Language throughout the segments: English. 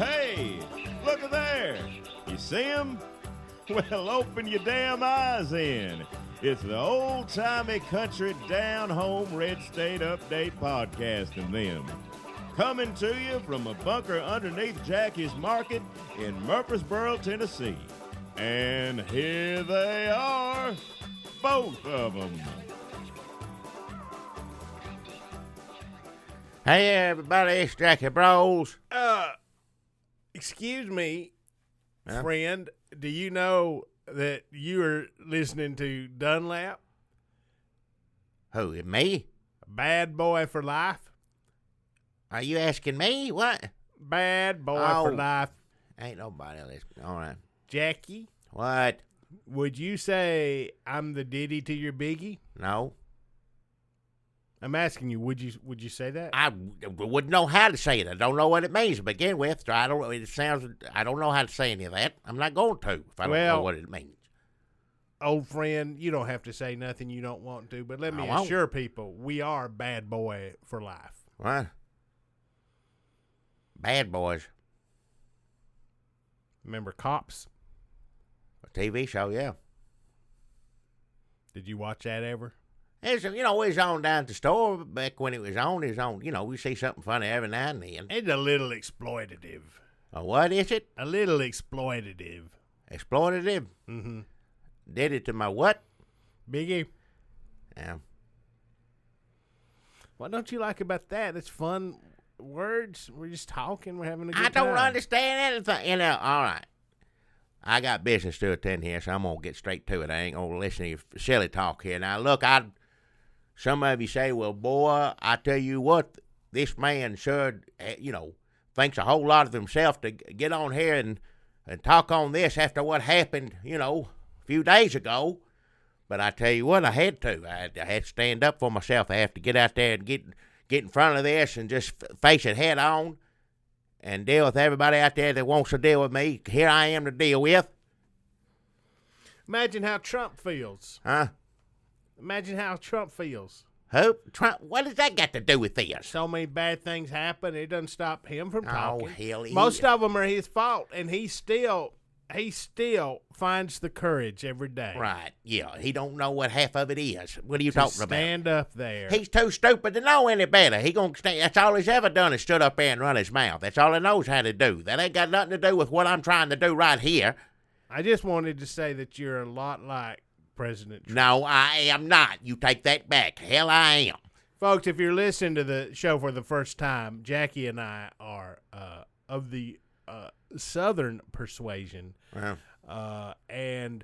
hey, look at there. You see him? Well, open your damn eyes in. It's the old-timey country down-home red state update podcast and them. Coming to you from a bunker underneath Jackie's Market in Murfreesboro, Tennessee. And here they are, both of them. Hey everybody, it's Jackie Bros. Excuse me, friend, do you know that you are listening to Dunlap? Who, me? Bad Boy for Life? Are you asking me? What? Bad Boy for Life. Ain't nobody listening. All right. Jackie? What? Would you say I'm the Diddy to your Biggie? No. I'm asking you, would you say that? I wouldn't know how to say it. I don't know what it means to begin with. So I don't know how to say any of that. I'm not going to if I don't know what it means. Old friend, you don't have to say nothing you don't want to, but let me assure people, we are Bad Boy for Life. What? Bad Boys. Remember Cops? A TV show, yeah. Did you watch that ever? It's, it was on down at the store back when it was on. We see something funny every now and then. It's a little exploitative. What is it? A little exploitative. Exploitative? Mm-hmm. Did it to my what? Biggie. Yeah. What don't you like about that? It's fun words. We're just talking. We're having a good time. I don't time. understand anything. All right. I got business to attend here, so I'm going to get straight to it. I ain't going to listen to your silly talk here. Now, look, some of you say, well, boy, I tell you what, this man sure, thinks a whole lot of himself to get on here and talk on this after what happened, a few days ago. But I tell you what, I had to. I had to stand up for myself. I have to get out there and get in front of this and just face it head on and deal with everybody out there that wants to deal with me. Here I am to deal with. Imagine how Trump feels. Huh? Imagine how Trump feels. Who? Trump? What does that got to do with this? So many bad things happen. It doesn't stop him from talking. Oh, hell yeah. Most of them are his fault, and he still finds the courage every day. Right, yeah. He don't know what half of it is. What are you talking about? Stand up there. He's too stupid to know any better. He gonna stand. That's all he's ever done is stood up there and run his mouth. That's all he knows how to do. That ain't got nothing to do with what I'm trying to do right here. I just wanted to say that you're a lot like President Trump. No, I am not. You take that back. Hell, I am. Folks, if you're listening to the show for the first time, Jackie and I are of the Southern persuasion. And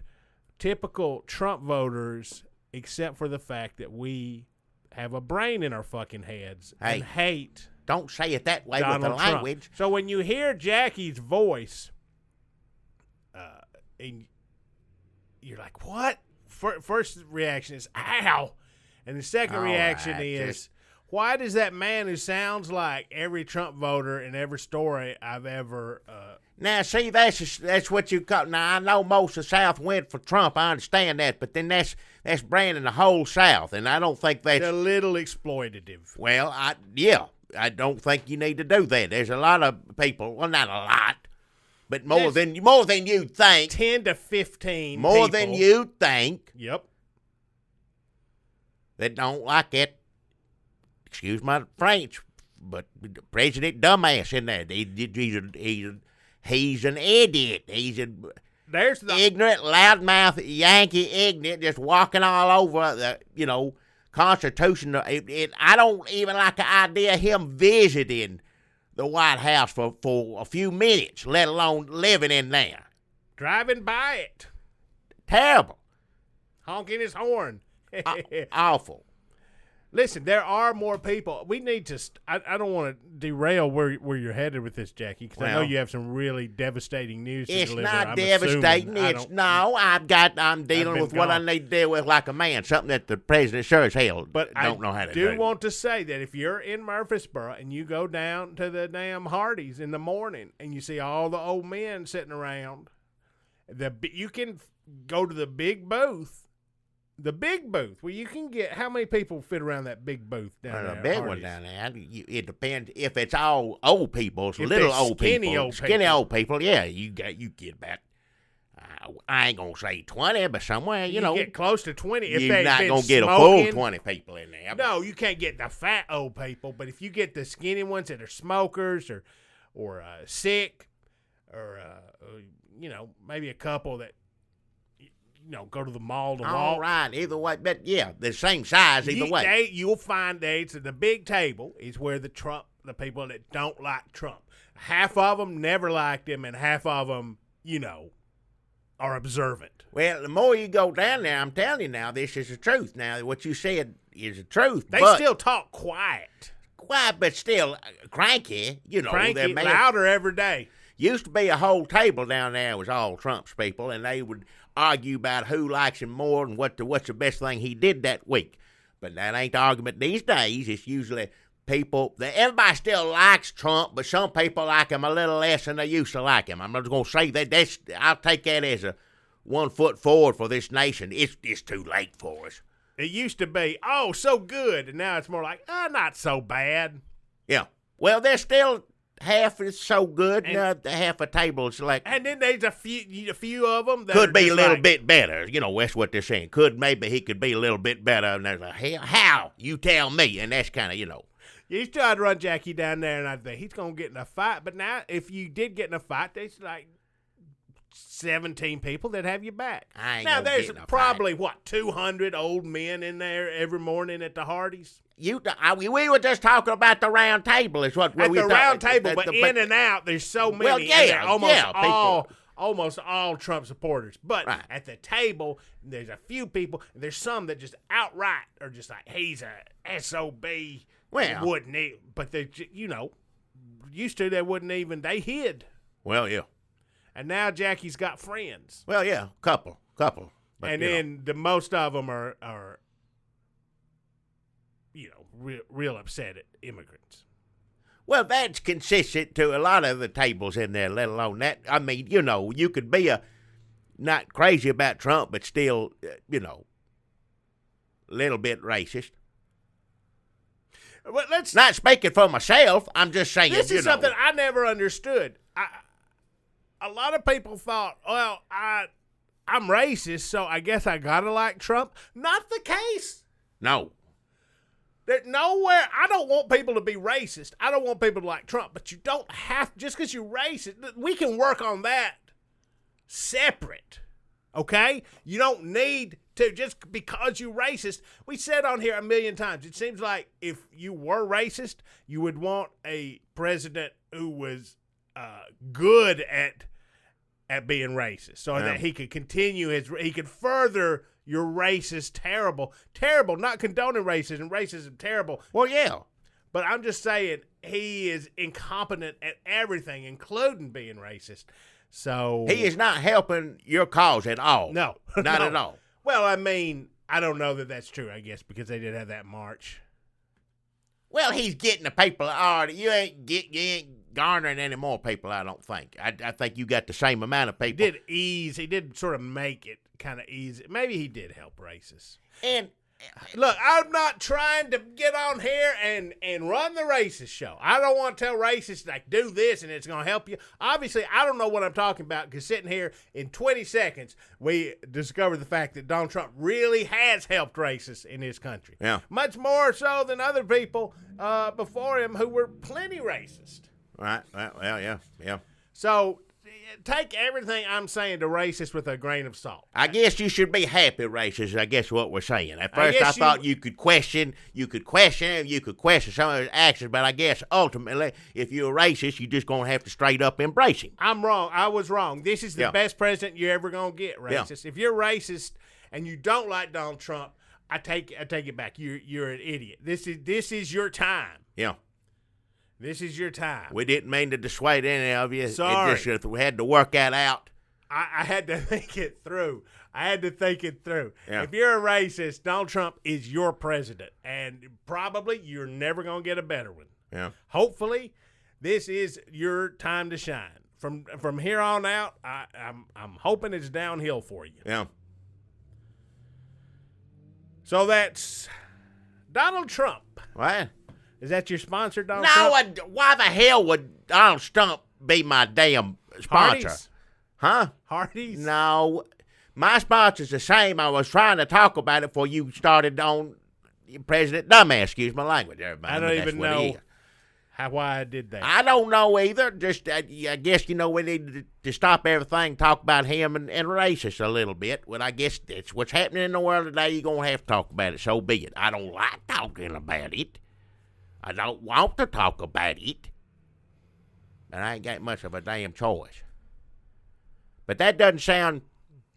typical Trump voters, except for the fact that we have a brain in our fucking heads and hate. Don't say it that way Donald with the language. Trump. So when you hear Jackie's voice, and you're like, what? First reaction is, ow. And the second reaction is, why does that man who sounds like every Trump voter in every story I've ever Now, see, that's what you call. Now, I know most of the South went for Trump. I understand that, but then that's branding the whole South, and I don't think that's a little exploitative. Well, I don't think you need to do that. There's a lot of people. Well, not a lot, but more than you think. 10 to 15. More people. Than you think. Yep. That don't like it. Excuse my French, but President Dumbass in there. He's an idiot. He's There's the ignorant, loudmouth Yankee ignorant, just walking all over the, Constitution. I don't even like the idea of him visiting the White House for a few minutes, let alone living in there. Driving by it. Terrible. Honking his horn. Awful. Listen, there are more people. We need to. I don't want to derail where you're headed with this, Jackie, because I know you have some really devastating news to deliver. It's not devastating. I'm dealing with what I need to deal with like a man. Something that the president sure as hell don't know how to do. I do want to say that if you're in Murfreesboro and you go down to the damn Hardee's in the morning and you see all the old men sitting around, you can go to the big booth The big booth, where you can get, how many people fit around that big booth down there? The big one down there. It depends if it's all old people, it's little old skinny people, old skinny people. old people. Yeah, you get about. I ain't gonna say 20, but somewhere you know, get close to 20. If you're they've not been gonna get a smoking. full 20 people in there. No, you can't get the fat old people, but if you get the skinny ones that are smokers or sick, or you know, maybe a couple that go to the mall to walk. All right, either way, but yeah, the same size either way. You'll find that the big table is where the people that don't like Trump, half of them never liked him, and half of them, are observant. Well, the more you go down there, I'm telling you now, this is the truth. Now, what you said is the truth. They still talk quiet, but still cranky. Cranky, louder every day. Used to be a whole table down there was all Trump's people, and they would argue about who likes him more and what's the best thing he did that week. But that ain't the argument these days. It's usually people that everybody still likes Trump, but some people like him a little less than they used to like him. I'm not going to say that. I'll take that as a 1 foot forward for this nation. It's too late for us. It used to be, oh, so good, and now it's more like, not so bad. Yeah. Well, there's still half is so good, and half a table is like. And then there's a few of them that could be a little bit better. That's what they're saying. Maybe he could be a little bit better. And there's how? You tell me. And that's kind of, You used to I'd run Jackie down there, and I'd think he's going to get in a fight. But now, if you did get in a fight, there's like 17 people that have your back. Now, there's probably, 200 old men in there every morning at the Hardee's? We were just talking about the round table. Is what at we the were round talking, table, but in and out, there's so many. Well, yeah, almost all Trump supporters. But right. At the table, there's a few people. And there's some that just outright are just like, he's a SOB. Well, wouldn't even, but they, used to they wouldn't even. They hid. Well, yeah. And now Jackie's got friends. Well, yeah, couple. But, and then the most of them are real upset at immigrants. Well, that's consistent to a lot of the tables in there, let alone that. I mean, you could be not crazy about Trump, but still, a little bit racist. Well, let's not speaking for myself. I'm just saying. This is something I never understood. A lot of people thought, well, I'm racist, so I guess I gotta like Trump. Not the case. No. There's nowhere. I don't want people to be racist. I don't want people to like Trump, but you don't have, just because you're racist, we can work on that separate. Okay? You don't need to, just because you're racist. We said on here a million times, it seems like if you were racist, you would want a president who was good at being racist, so that he could continue he could further your racist, terrible, not condoning racism, terrible. Well, yeah. But I'm just saying he is incompetent at everything, including being racist. So he is not helping your cause at all. No. Not at all. Well, I mean, I don't know that that's true, I guess, because they did have that march. Well, he's getting the people. You ain't garnering any more people, I don't think. I think you got the same amount of people. He did sort of make it kind of easy. Maybe he did help racists. And look, I'm not trying to get on here and run the racist show. I don't want to tell racists, like, do this and it's going to help you. Obviously, I don't know what I'm talking about, because sitting here in 20 seconds, we discovered the fact that Donald Trump really has helped racists in his country. Yeah. Much more so than other people before him who were plenty racist. Right. Well, yeah. So take everything I'm saying to racist with a grain of salt. I guess you should be happy racist, I guess what we're saying. At first I thought you could question some of his actions, but I guess ultimately if you're a racist, you're just going to have to straight up embrace him. I'm wrong. I was wrong. This is the best president you're ever going to get, racist. Yeah. If you're racist and you don't like Donald Trump, I take it back. You're an idiot. This is your time. Yeah. This is your time. We didn't mean to dissuade any of you. Sorry. We had to work that out. I had to think it through. Yeah. If you're a racist, Donald Trump is your president, and probably you're never going to get a better one. Yeah. Hopefully, this is your time to shine. From here on out, I'm hoping it's downhill for you. Yeah. So that's Donald Trump. What? Is that your sponsor, Donald No, Trump? why the hell would Donald Trump be my damn sponsor? Hardee's? Huh? Hardee's? No. My sponsor's the same. I was trying to talk about it before you started on President Dumbass. Excuse my language, everybody. I don't even know why I did that. I don't know either. Just, I guess, we need to stop everything, talk about him and racist a little bit. Well, I guess that's what's happening in the world today. You're going to have to talk about it. So be it. I don't like talking about it. I don't want to talk about it. And I ain't got much of a damn choice. But that doesn't sound...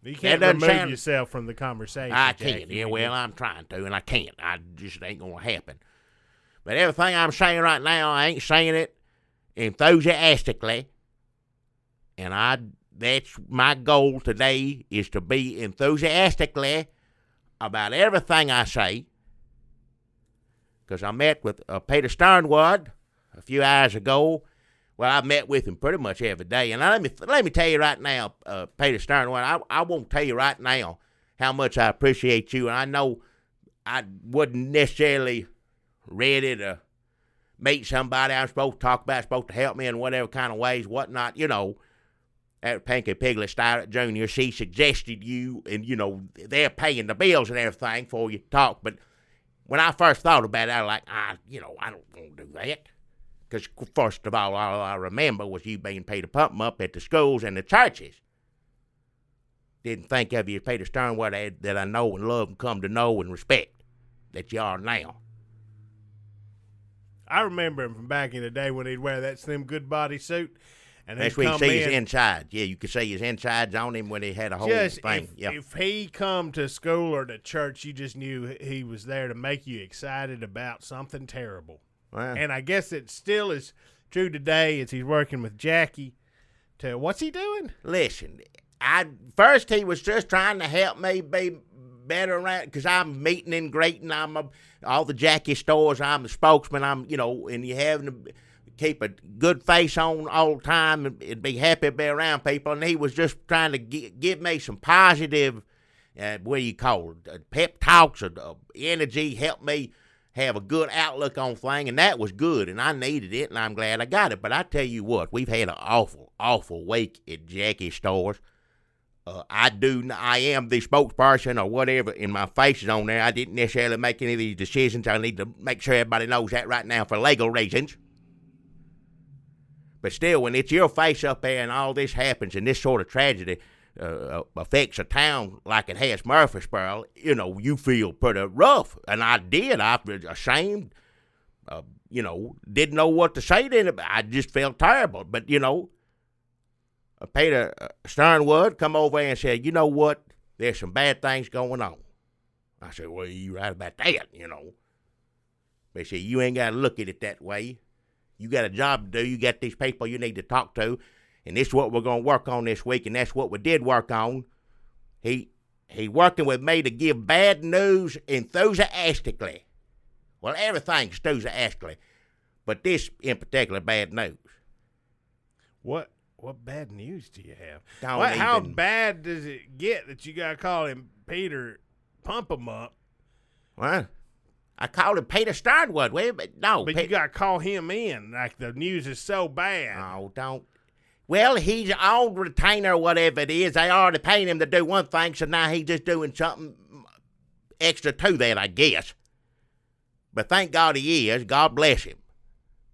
You can't remove yourself from the conversation. I Jackie. can't. Yeah, well, I'm trying to, and I can't. I just ain't going to happen. But everything I'm saying right now, I ain't saying it enthusiastically. And that's my goal today, is to be enthusiastically about everything I say. Because I met with Peter Sternwood a few hours ago. Well, I've met with him pretty much every day. And let me tell you right now, Peter Sternwood, I won't tell you right now how much I appreciate you. And I know I wasn't necessarily ready to meet somebody I'm supposed to talk about, supposed to help me in whatever kind of ways, whatnot. At Pinky Piglet Starrett Jr., she suggested you, and, they're paying the bills and everything for you to talk. But when I first thought about it, I was like, I don't want to do that. Because, first of all I remember was you being paid to pump them up at the schools and the churches. Didn't think of you as Peter Sternwood that I know and love and come to know and respect that you are now. I remember him from back in the day when he'd wear that slim good body suit. And that's where you see his insides. Yeah, you could see his insides on him when he had a whole thing. If he come to school or to church, you just knew he was there to make you excited about something terrible. Well, and I guess it still is true today as he's working with Jackie. What's he doing? Listen, first he was just trying to help me be better around, because I'm meeting and greeting. All the Jackie stores. I'm the spokesman. And you having to keep a good face on all the time and be happy to be around people. And he was just trying to give me some positive, what do you call it, pep talks or energy, help me have a good outlook on things, and that was good, and I needed it, and I'm glad I got it. But I tell you what, we've had an awful, awful week at Jackie's stores. I am the spokesperson or whatever, and my face is on there. I didn't necessarily make any of these decisions. I need to make sure everybody knows that right now for legal reasons. But still, when it's your face up there and all this happens and this sort of tragedy affects a town like it has Murfreesboro, you feel pretty rough. And I did. I was ashamed, didn't know what to say to him. I just felt terrible. But, Peter Sternwood come over and said, you know what, there's some bad things going on. I said, well, you right about that, But he said, you ain't got to look at it that way. You got a job to do. You got these people you need to talk to. And this is what we're going to work on this week, and that's what we did work on. He working with me to give bad news enthusiastically. Well, everything's enthusiastically, but this in particular, bad news. What bad news do you have? How bad does it get that you got to call him Peter Pump 'em Up? Well, I called him Peter Sternwood. But you got to call him in. Like, the news is so bad. Oh, don't. Well, he's on retainer or whatever it is. They already paid him to do one thing, so now he's just doing something extra to that, I guess. But thank God he is. God bless him.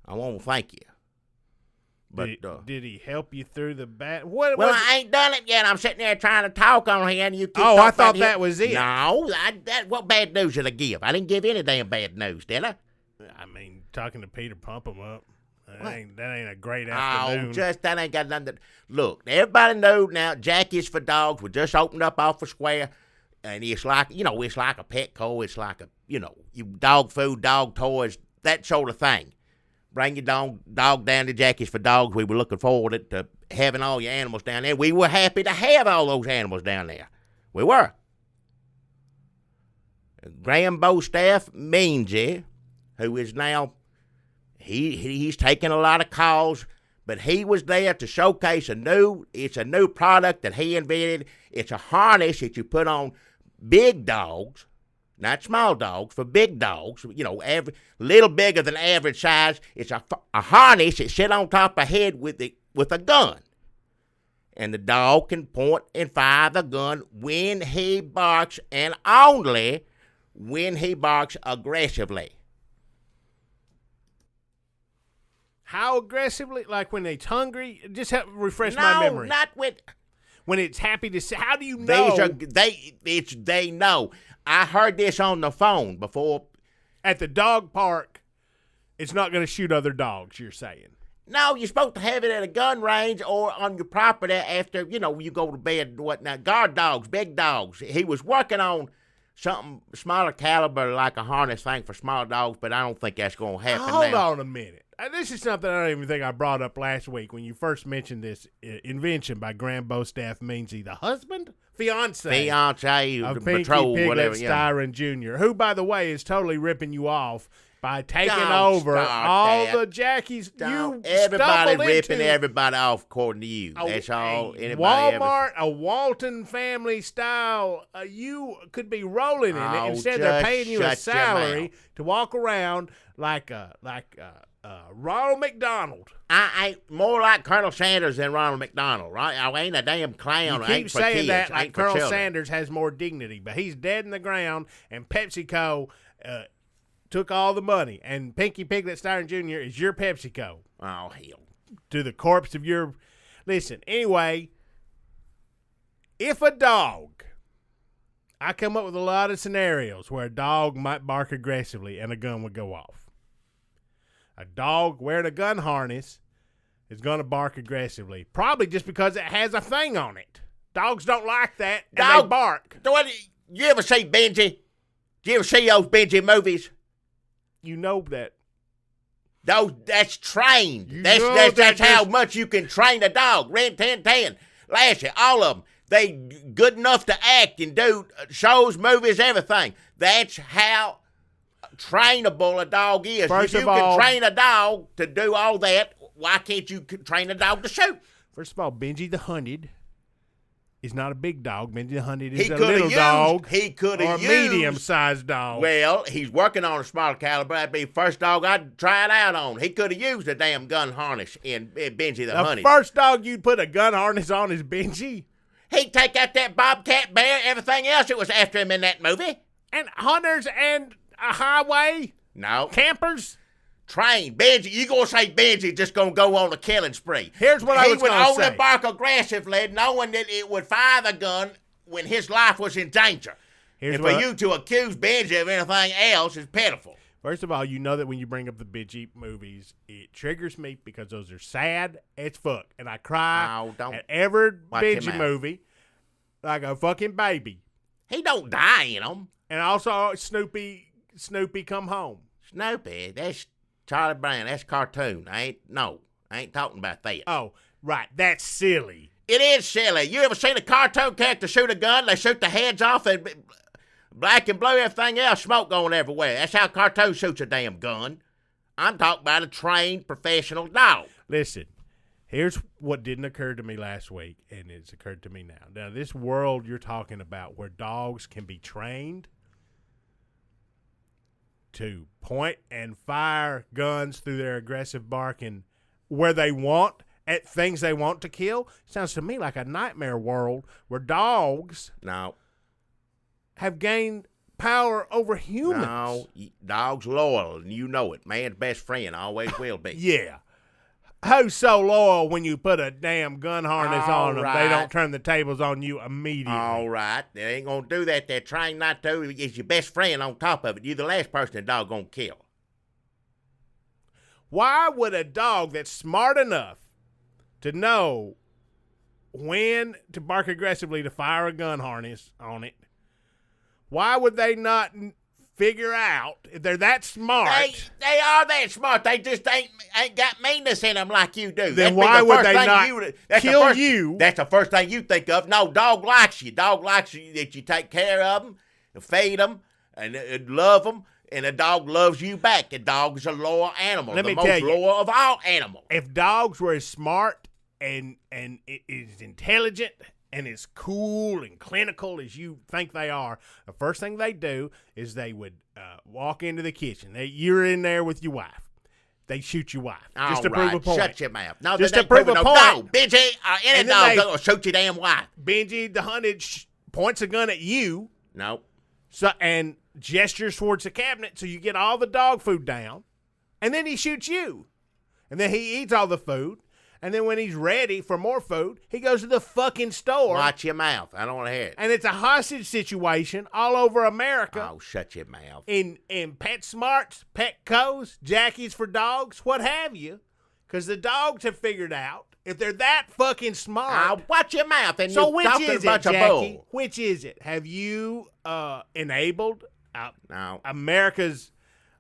I want to thank you. But did he help you through the bad? I ain't done it yet. I'm sitting there trying to talk on here, and you keep I thought that was it. No, what bad news did I give? I didn't give any damn bad news, did I? I mean, talking to Peter Pump 'em Up. That ain't a great afternoon. That ain't got nothing to... Look, everybody knows now Jackie's for Dogs. We just opened up off the square, and it's like, it's like a Petco. It's like dog food, dog toys, that sort of thing. Bring your dog down to Jackie's for Dogs. We were looking forward to having all your animals down there. We were happy to have all those animals down there. We were. Graham Bowstaff Meansy, who is now... He's taking a lot of calls, but he was there to showcase a new product that he invented. It's a harness that you put on big dogs not small dogs, for big dogs, little bigger than average size. It's a harness that sit on top of head with a gun. And the dog can point and fire the gun when he barks, and only when he barks aggressively. How aggressively? Like when it's hungry? Just refresh my memory. No, not when it's happy to say. How do you know? They know. I heard this on the phone before. At the dog park, it's not going to shoot other dogs, you're saying? No, you're supposed to have it at a gun range or on your property after, you go to bed and whatnot. Guard dogs, big dogs. He was working on something smaller caliber, like a harness thing for small dogs, but I don't think that's going to happen now. Hold on a minute. This is something I don't even think I brought up last week when you first mentioned this invention by Graham Bowstaff Meansy, the husband? Fiance of Pinky patrol, Piglet whatever. Styron Jr., who, by the way, is totally ripping you off by taking over all the Jackies. Everybody ripping everybody off, according to you. That's all. Walmart, a Walton family style. You could be rolling in it. Instead, they're paying you a salary to walk around like Ronald McDonald. I ain't more like Colonel Sanders than Ronald McDonald, right? I ain't a damn clown. You keep saying that like Colonel Sanders has more dignity, but he's dead in the ground, and PepsiCo took all the money, and Pinky Piglet Styron Jr. is your PepsiCo. Oh, hell. To the corpse of your... Listen, anyway, if a dog... I come up with a lot of scenarios where a dog might bark aggressively and a gun would go off. A dog wearing a gun harness is going to bark aggressively, probably just because it has a thing on it. Dogs don't like that, and they bark. You ever see Benji? Did you ever see those Benji movies? You know that. That's trained. That's how much you can train a dog. Ren 10, Lassie, all of them. They good enough to act and do shows, movies, everything. That's how trainable a dog is. If you can train a dog to do all that, why can't you train a dog to shoot? First of all, Benji the Hunted is not a big dog. Benji the Hunted is a little dog. He could have used a medium-sized dog. Well, he's working on a smaller caliber. That'd be the first dog I'd try it out on. He could have used a damn gun harness in Benji the Hunted. The first dog you'd put a gun harness on is Benji? He'd take out that bobcat, bear, everything else that was after him in that movie. And hunters and a highway? No. Campers? Train. Benji, you gonna say Benji just gonna go on a killing spree. Here's what I was gonna say. He would only bark aggressively, knowing that it would fire the gun when his life was in danger. And for you to accuse Benji of anything else is pitiful. First of all, you know that when you bring up the Benji movies, it triggers me because those are sad as fuck. And I cry at every Benji movie like a fucking baby. He don't die in them. And also Snoopy come home. Snoopy, that's Charlie Brown. That's cartoon. I ain't talking about that. Oh, right. That's silly. It is silly. You ever seen a cartoon character shoot a gun? They shoot the heads off and black and blue, everything else, smoke going everywhere. That's how a cartoon shoots a damn gun. I'm talking about a trained professional dog. Listen, here's what didn't occur to me last week, and it's occurred to me now. Now, this world you're talking about where dogs can be trained to point and fire guns through their aggressive barking where they want, at things they want to kill, sounds to me like a nightmare world where dogs have gained power over humans. No, dog's loyal, and you know it. Man's best friend always will be. Yeah. Who's so loyal when you put a damn gun harness on them, they don't turn the tables on you immediately? All right. They ain't going to do that. They're trying not to. It's your best friend on top of it. You're the last person the dog going to kill. Why would a dog that's smart enough to know when to bark aggressively to fire a gun harness on it, why would they not figure out, if they're that smart? They are that smart. They just ain't got meanness in them like you do. Then why would they not kill you? That's the first thing you think of. No, dog likes you. Dog likes you, that you take care of them, feed them, and love them, and a dog loves you back. A dog is a loyal animal. Let me tell you, the most loyal of all animals. If dogs were as smart and as intelligent and as cool and clinical as you think they are, the first thing they do is they would walk into the kitchen. You're in there with your wife. They shoot your wife just to prove a point. Shut your mouth. No, just to prove a point. No, Benji, any And then dog's they- going to shoot your damn wife. Benji the hunted points a gun at you. No. So and gestures towards the cabinet so you get all the dog food down, and then he shoots you, and then he eats all the food, and then when he's ready for more food, he goes to the fucking store. Watch your mouth. I don't want to hear it. And it's a hostage situation all over America. Oh, shut your mouth. In PetSmarts, Petco's, Jackie's for dogs, what have you, because the dogs have figured out if they're that fucking smart. Watch your mouth. And So you're which talking is a bunch it, of Jackie? bull. Which is it? Have you enabled No. America's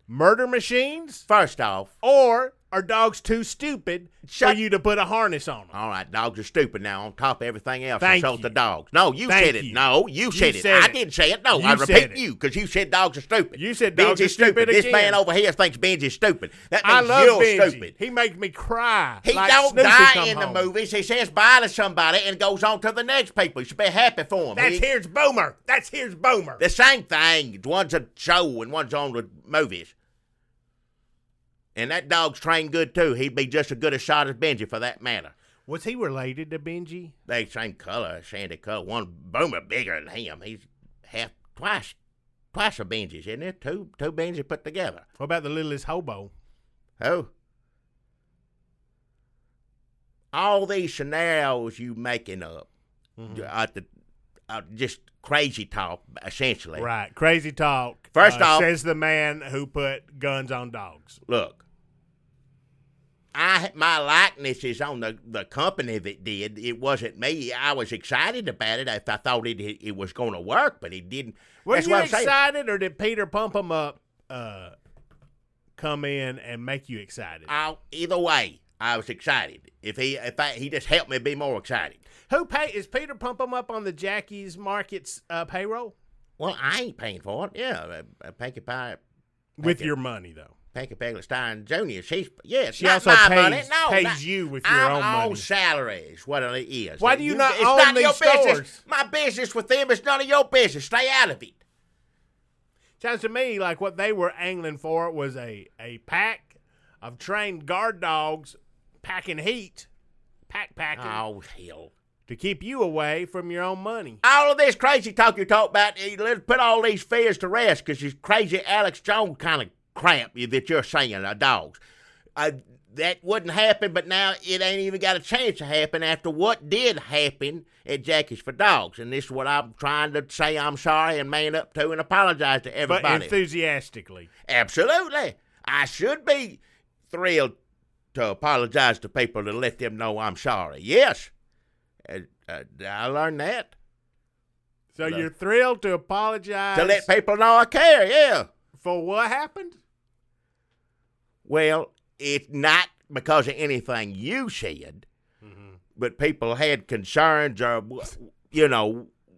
murder machines, First off, or are dogs too stupid for you to put a harness on them? all right, dogs are stupid now on top of everything else. Thank So you. the dogs. No, you Thank said it. you. No, you said it. said I it. didn't say it. No, You I said repeat it. you because you said dogs are stupid. You said dogs are Benji's stupid This again. man over here thinks Benji's stupid. That I means love you're Benji. stupid. He makes me cry. He like don't Snoopy die come in home. the movies. He says bye to somebody and goes on to the next people. You should be happy for him. Here's Boomer. Here's Boomer. The same thing. One's a show and one's on the movies. And that dog's trained good, too. He'd be just as good a shot as Benji, for that matter. Was he related to Benji? They same color, sandy color. One Boomer bigger than him. He's twice of Benji's, isn't it? Two Benji put together. What about the littlest hobo? Oh. All these scenarios you making up are just crazy talk, essentially. Right. Crazy talk. First off, says the man who put guns on dogs. Look, my likeness is on the company that did. It wasn't me. I was excited about it. I thought it was going to work, but it didn't. Were That's you what I'm saying. excited, or did Peter Pump 'em Up come in and make you excited? Either way, I was excited. He just helped me be more excited. Is Peter Pump 'em Up on the Jackie's Markets payroll? Well, I ain't paying for it. Yeah, Pinkie Pie. With your money, though. Pinkie Pegler-Stein Jr. She She not also my pays, money. No, pays you with your own I'm on money. salary is what it is. Why do you not it's own not these your business. stores? My business with them is none of your business. Stay out of it. Sounds to me like what they were angling for was a pack of trained guard dogs packing heat, packing, Oh, hell. to keep you away from your own money. All of this crazy talk you talk about, let's put all these fears to rest because this crazy Alex Jones kind of crap that you're saying, dogs. That wouldn't happen, but now it ain't even got a chance to happen after what did happen at Jackie's for Dogs. And this is what I'm trying to say I'm sorry and man up to and apologize to everybody. But enthusiastically. Absolutely. I should be thrilled to apologize to people to let them know I'm sorry. Yes. I learned that. So you're thrilled to apologize To let people know I care, yeah. for what happened? Well, it's not because of anything you said, but people had concerns or,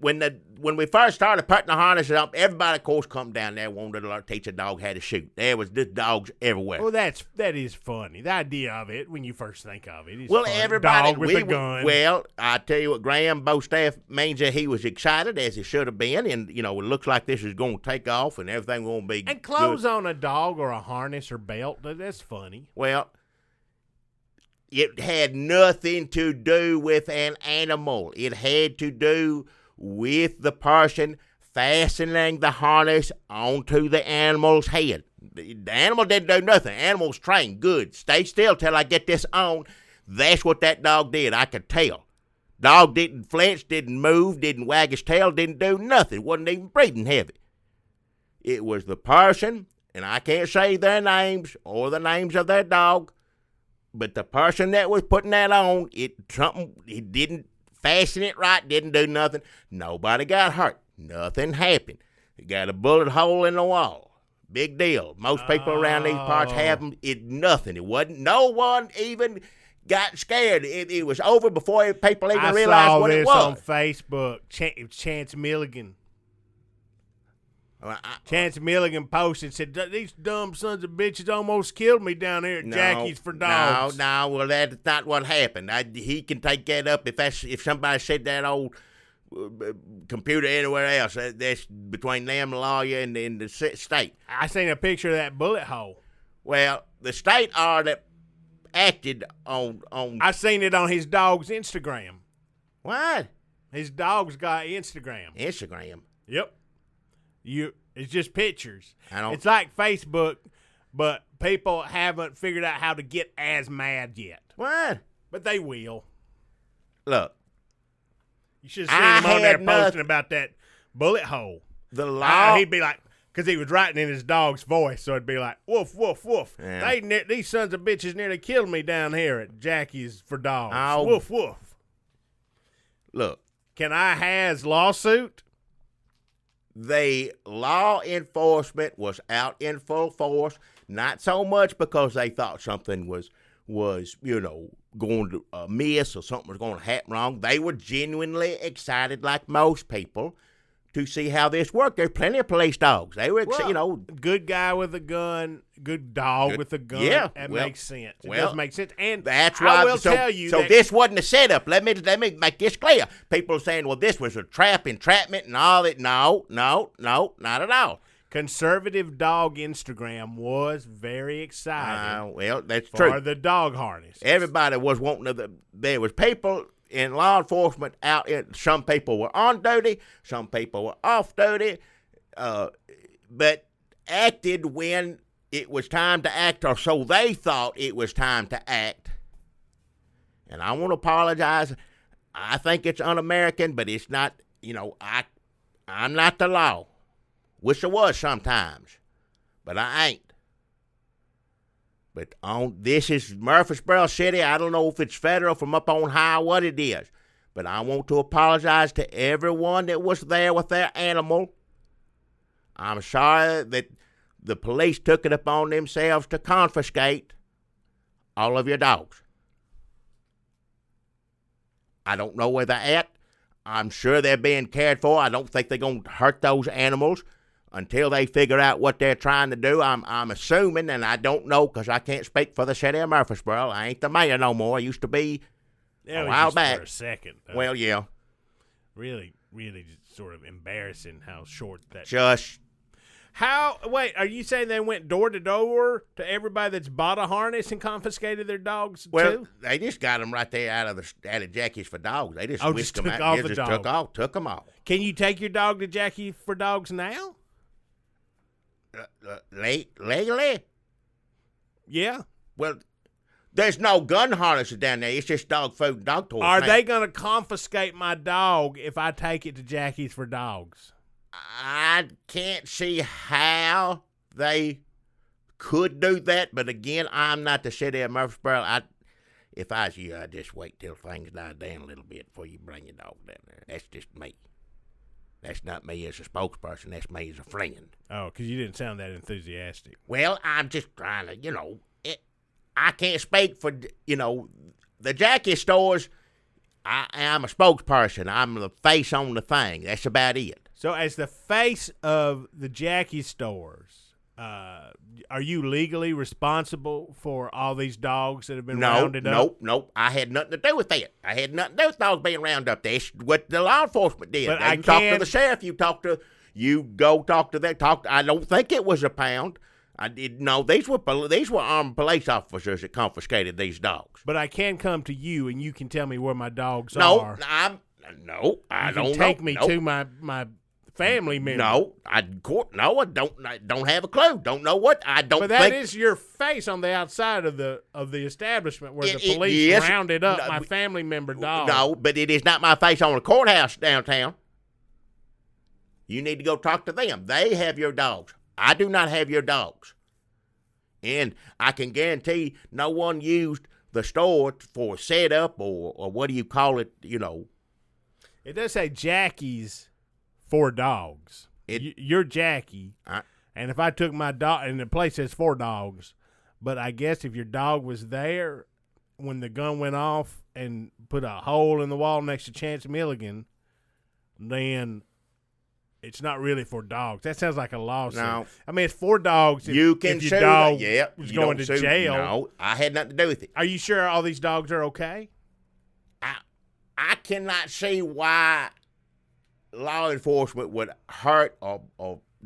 when we first started putting the harnesses up, everybody, of course, come down there wanted to teach a dog how to shoot. There was just dogs everywhere. Well, that is funny. The idea of it, when you first think of it, is Well, funny. everybody, Dog with a gun. Well, I tell you what, Graham Bostaff means that he was excited as he should have been, and it looks like this is going to take off and everything going to be and clothes good. on a dog or a harness or belt, that's funny. Well, it had nothing to do with an animal. It had to do with the person fastening the harness onto the animal's head. The animal didn't do nothing. The animal's trained good. Stay still till I get this on. That's what that dog did. I could tell. Dog didn't flinch, didn't move, didn't wag his tail, didn't do nothing. Wasn't even breathing heavy. It was the person, and I can't say their names or the names of their dog, but the person that was putting that on, it didn't fasten it right, didn't do nothing. Nobody got hurt. Nothing happened. It got a bullet hole in the wall. Big deal. Most people around these parts have them. Nothing. It wasn't. No one even got scared. It was over before people even I realized saw what this it was. on Facebook. Chance Milligan. Chance Milligan posted, said, "These dumb sons of bitches almost killed me down here at Jackie's for dogs." No, well, that's not what happened. He can take that up if somebody said that old computer anywhere else. That's between them, the lawyer, and the state. I seen a picture of that bullet hole. Well, the state are that acted on. I seen it on his dog's Instagram. What? His dog's got Instagram. Instagram. Yep. It's just pictures. I don't. It's like Facebook, but people haven't figured out how to get as mad yet. What? But they will. Look. You should have seen him on there posting about that bullet hole. The law. He'd be like, because he was writing in his dog's voice, so it'd be like, woof, woof, woof. Yeah. These sons of bitches nearly killed me down here at Jackie's for dogs. Oh. Woof, woof. Look. Can I has lawsuit? The law enforcement was out in full force, not so much because they thought something was going to miss or something was going to happen wrong. They were genuinely excited, like most people, to see how this worked. There's plenty of police dogs. They were, good guy with a gun, good dog with a gun. Yeah, that makes sense. It well, does make sense. And that's why. I will tell you. So this wasn't a setup. Let me make this clear. People are saying, well, this was a entrapment, and all that. No, not at all. Conservative dog Instagram was very excited. Well, that's true. For the dog harness. Everybody was wanting to. There was people in law enforcement out. Some people were on duty. Some people were off duty. But acted when it was time to act, or so they thought it was time to act. And I want to apologize. I think it's un-American, but it's not. I'm not the law. Wish I was sometimes, but I ain't. But this is Murfreesboro City. I don't know if it's federal from up on high, what it is. But I want to apologize to everyone that was there with their animal. I'm sorry that the police took it upon themselves to confiscate all of your dogs. I don't know where they're at. I'm sure they're being cared for. I don't think they're going to hurt those animals until they figure out what they're trying to do. I'm assuming, and I don't know because I can't speak for the city of Murfreesboro. I ain't the mayor no more. I used to be a while back. For a second. Well, yeah. Really, really just sort of embarrassing how short that. Just. Wait, are you saying they went door to door to everybody that's bought a harness and confiscated their dogs too? They just got them right there out of Jackie's for dogs. They just whisked them out. All the just dogs. took them all. Can you take your dog to Jackie for dogs now? Legally? Yeah. Well, there's no gun harnesses down there. It's just dog food and dog toys. Are they going to confiscate my dog if I take it to Jackie's for dogs? I can't see how they could do that, but again, I'm not the city of Murfreesboro. If I was you, I'd just wait till things die down a little bit before you bring your dog down there. That's just me. That's not me as a spokesperson. That's me as a friend. Oh, because you didn't sound that enthusiastic. Well, I'm just trying to, I can't speak for, the Jackie stores. I'm a spokesperson. I'm the face on the thing. That's about it. So as the face of the Jackie stores, are you legally responsible for all these dogs that have been rounded up? Nope. I had nothing to do with that. I had nothing to do with dogs being rounded up. That's what the law enforcement did. But you talk to the sheriff. You go talk to that. I don't think it was a pound. I didn't know these were armed police officers that confiscated these dogs. But I can come to you and you can tell me where my dogs are. I don't know. You can take me to my family member. I don't have a clue. Don't know what. I don't. But that is your face on the outside of the establishment where the police rounded up my family member dog. No, but it is not my face on the courthouse downtown. You need to go talk to them. They have your dogs. I do not have your dogs. And I can guarantee no one used the store for setup or what do you call it, It does say Jackie's for dogs. You're Jackie. And if I took my dog, and the place says for dogs, but I guess if your dog was there when the gun went off and put a hole in the wall next to Chance Milligan, then it's not really for dogs. That sounds like a lawsuit. No. I mean, it's for dogs. You can if your sue. dog Yeah, was you going don't to sue. jail. No, I had nothing to do with it. Are you sure all these dogs are okay? I cannot see why law enforcement would hurt or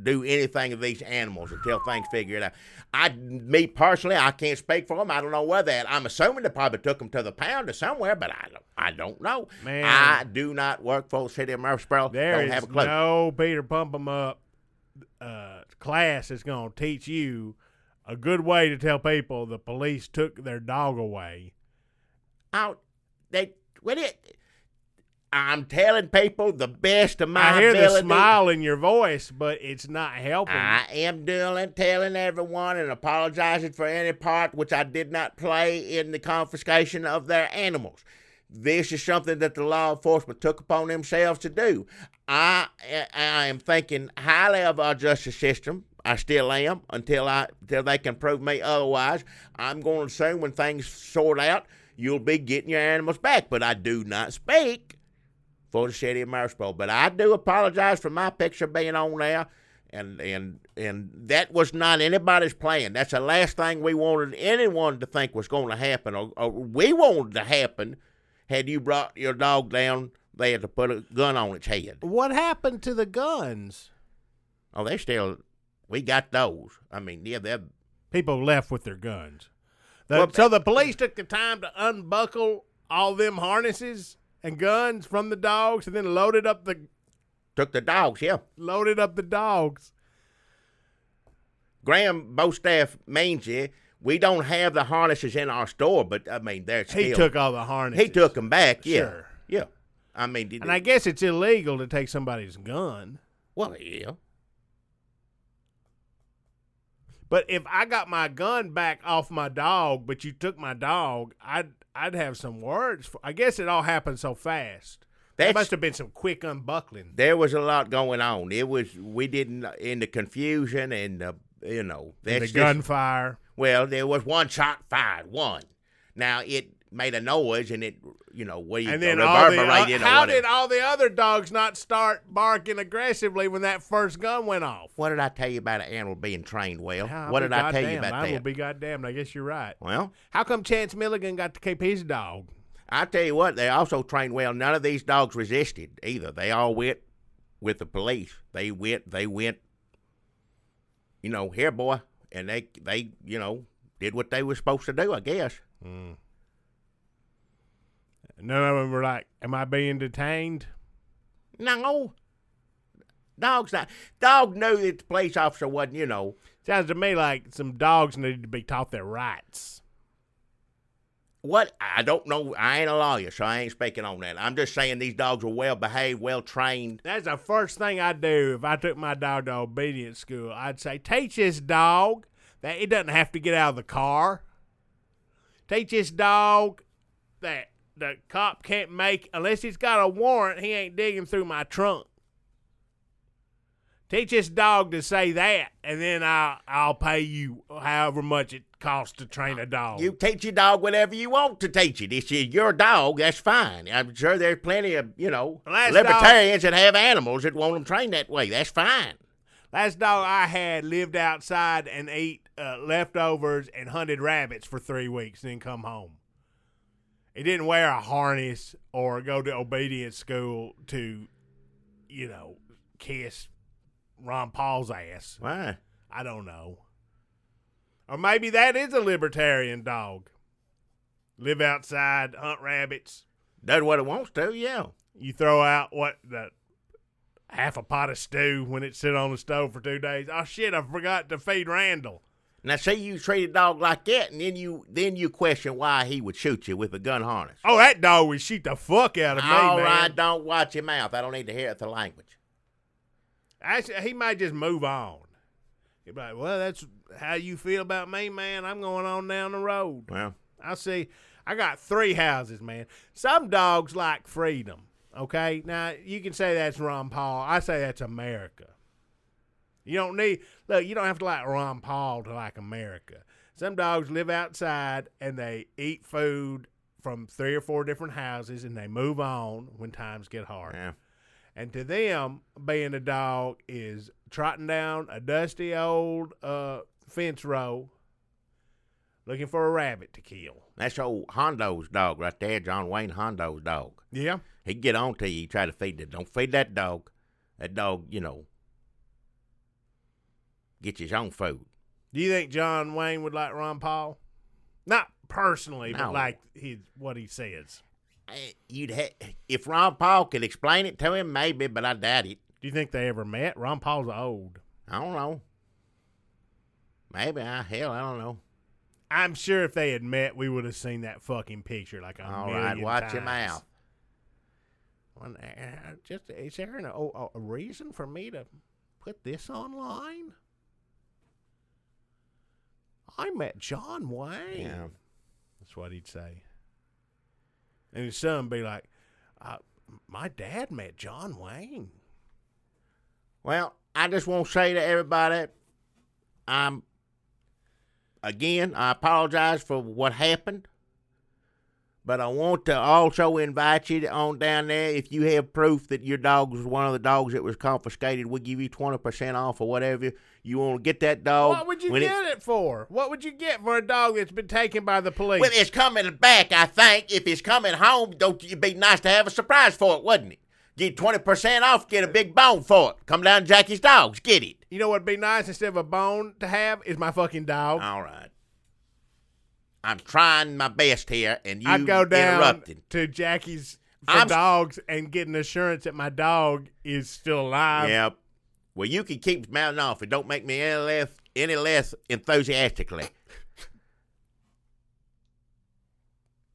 do anything to these animals until things figure it out. Me personally, I can't speak for them. I don't know where that. I'm assuming they probably took them to the pound or somewhere, but I don't know. Man. I do not work for the city of Murfreesboro. There Don't is have a clue. no Peter Pump 'em Up class that's going to teach you a good way to tell people the police took their dog away. I'm telling people the best of my I hear ability. the smile in your voice, but it's not helping. I am telling everyone and apologizing for any part which I did not play in the confiscation of their animals. This is something that the law enforcement took upon themselves to do. I am thinking highly of our justice system. I still am until they can prove me otherwise. I'm going to assume when things sort out, you'll be getting your animals back. But I do not speak for the city of Murfreesboro. But I do apologize for my picture being on there. And that was not anybody's plan. That's the last thing we wanted anyone to think was going to happen, or we wanted to happen had you brought your dog down there to put a gun on its head. What happened to the guns? Oh, we got those. I mean, yeah, they're... People left with their guns. Well, So the police took the time to unbuckle all them harnesses and guns from the dogs and then loaded up the dogs. Graham Bostaff means you. We don't have the harnesses in our store, but, I mean, they're still... He took all the harnesses. He took them back, yeah. Sure. Yeah. I mean... And I guess it's illegal to take somebody's gun. Well, yeah. But if I got my gun back off my dog, but you took my dog, I'd have some words. I guess it all happened so fast. There must have been some quick unbuckling. There was a lot going on. In the confusion and, The gunfire. Well, there was one shot fired, one. Now, it made a noise and it, And then reverberated. how did all the other dogs not start barking aggressively when that first gun went off? What did I tell you about an animal being trained well? Yeah, What did I tell you about that? I will be goddamned. I guess you're right. Well, how come Chance Milligan got to keep his dog? I tell you what, they also trained well. None of these dogs resisted either. They all went with the police. They went, here, boy. And they did what they were supposed to do, I guess. Mm. None of them were like, am I being detained? No. Dog knew that the police officer wasn't, Sounds to me like some dogs needed to be taught their rights. What? I don't know. I ain't a lawyer, so I ain't speaking on that. I'm just saying these dogs were well-behaved, well-trained. That's the first thing I'd do if I took my dog to obedience school. I'd say, teach this dog that it doesn't have to get out of the car. Teach this dog that the cop can't unless he's got a warrant, he ain't digging through my trunk. Teach this dog to say that, and then I'll pay you however much it costs to train a dog. You teach your dog whatever you want to teach it. It's your dog, that's fine. I'm sure there's plenty of, libertarians that have animals that want them trained that way. That's fine. Last dog I had lived outside and ate leftovers and hunted rabbits for 3 weeks and then come home. It didn't wear a harness or go to obedience school to, kiss Ron Paul's ass. Why? I don't know. Or maybe that is a libertarian dog. Live outside, hunt rabbits. Does what it wants to, yeah. You throw out half a pot of stew when it sit on the stove for 2 days. Oh shit! I forgot to feed Randall. Now, say you treat a dog like that, and then you question why he would shoot you with a gun harness. Oh, that dog would shoot the fuck out of me, man. All right, don't watch your mouth. I don't need to hear the language. Actually, he might just move on. He'd be like, well, that's how you feel about me, man. I'm going on down the road. Well, I see. I got 3 houses, man. Some dogs like freedom, okay? Now, you can say that's Ron Paul. I say that's America. You don't have to like Ron Paul to like America. Some dogs live outside and they eat food from 3 or 4 different houses and they move on when times get hard. yeah. And to them, being a dog is trotting down a dusty old fence row looking for a rabbit to kill. That's old Hondo's dog right there, John Wayne Hondo's dog. Yeah. He'd get on to you, you try to feed it. Don't feed that dog. That dog, gets his own food. Do you think John Wayne would like Ron Paul? Not personally, No. but like what he says. If Ron Paul could explain it to him, maybe, but I doubt it. Do you think they ever met? Ron Paul's old. I don't know. Maybe. I don't know. I'm sure if they had met, we would have seen that fucking picture like a All million right, watch times. your mouth. Is there a reason for me to put this online? I met John Wayne. Yeah. That's what he'd say. And his son would be like, my dad met John Wayne. Well, I just want to say to everybody, again, I apologize for what happened, but I want to also invite you on down there. If you have proof that your dog was one of the dogs that was confiscated, we'll give you 20% off or whatever. You want to get that dog. What would you get it for? What would you get for a dog that's been taken by the police? Well, it's coming back, I think. If it's coming home, it'd be nice to have a surprise for it, wouldn't it? Get 20% off, get a big bone for it. Come down to Jackie's Dogs, get it. You know what'd be nice instead of a bone to have is my fucking dog. All right. I'm trying my best here, and you I'd go down interrupted. to Jackie's for dogs and get an assurance that my dog is still alive. Yep. Well, you can keep mouthing off. It don't make me any less enthusiastically.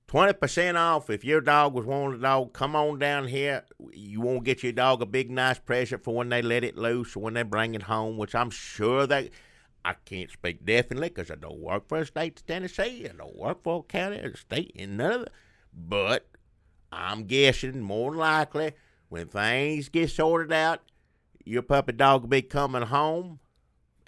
20% off if your dog was one of the dogs. Come on down here. You won't get your dog a big, nice present for when they let it loose or when they bring it home, which I'm sure they... I can't speak definitely because I don't work for a state of Tennessee. I don't work for a county or a state in none of that. But I'm guessing more than likely when things get sorted out, your puppy dog will be coming home,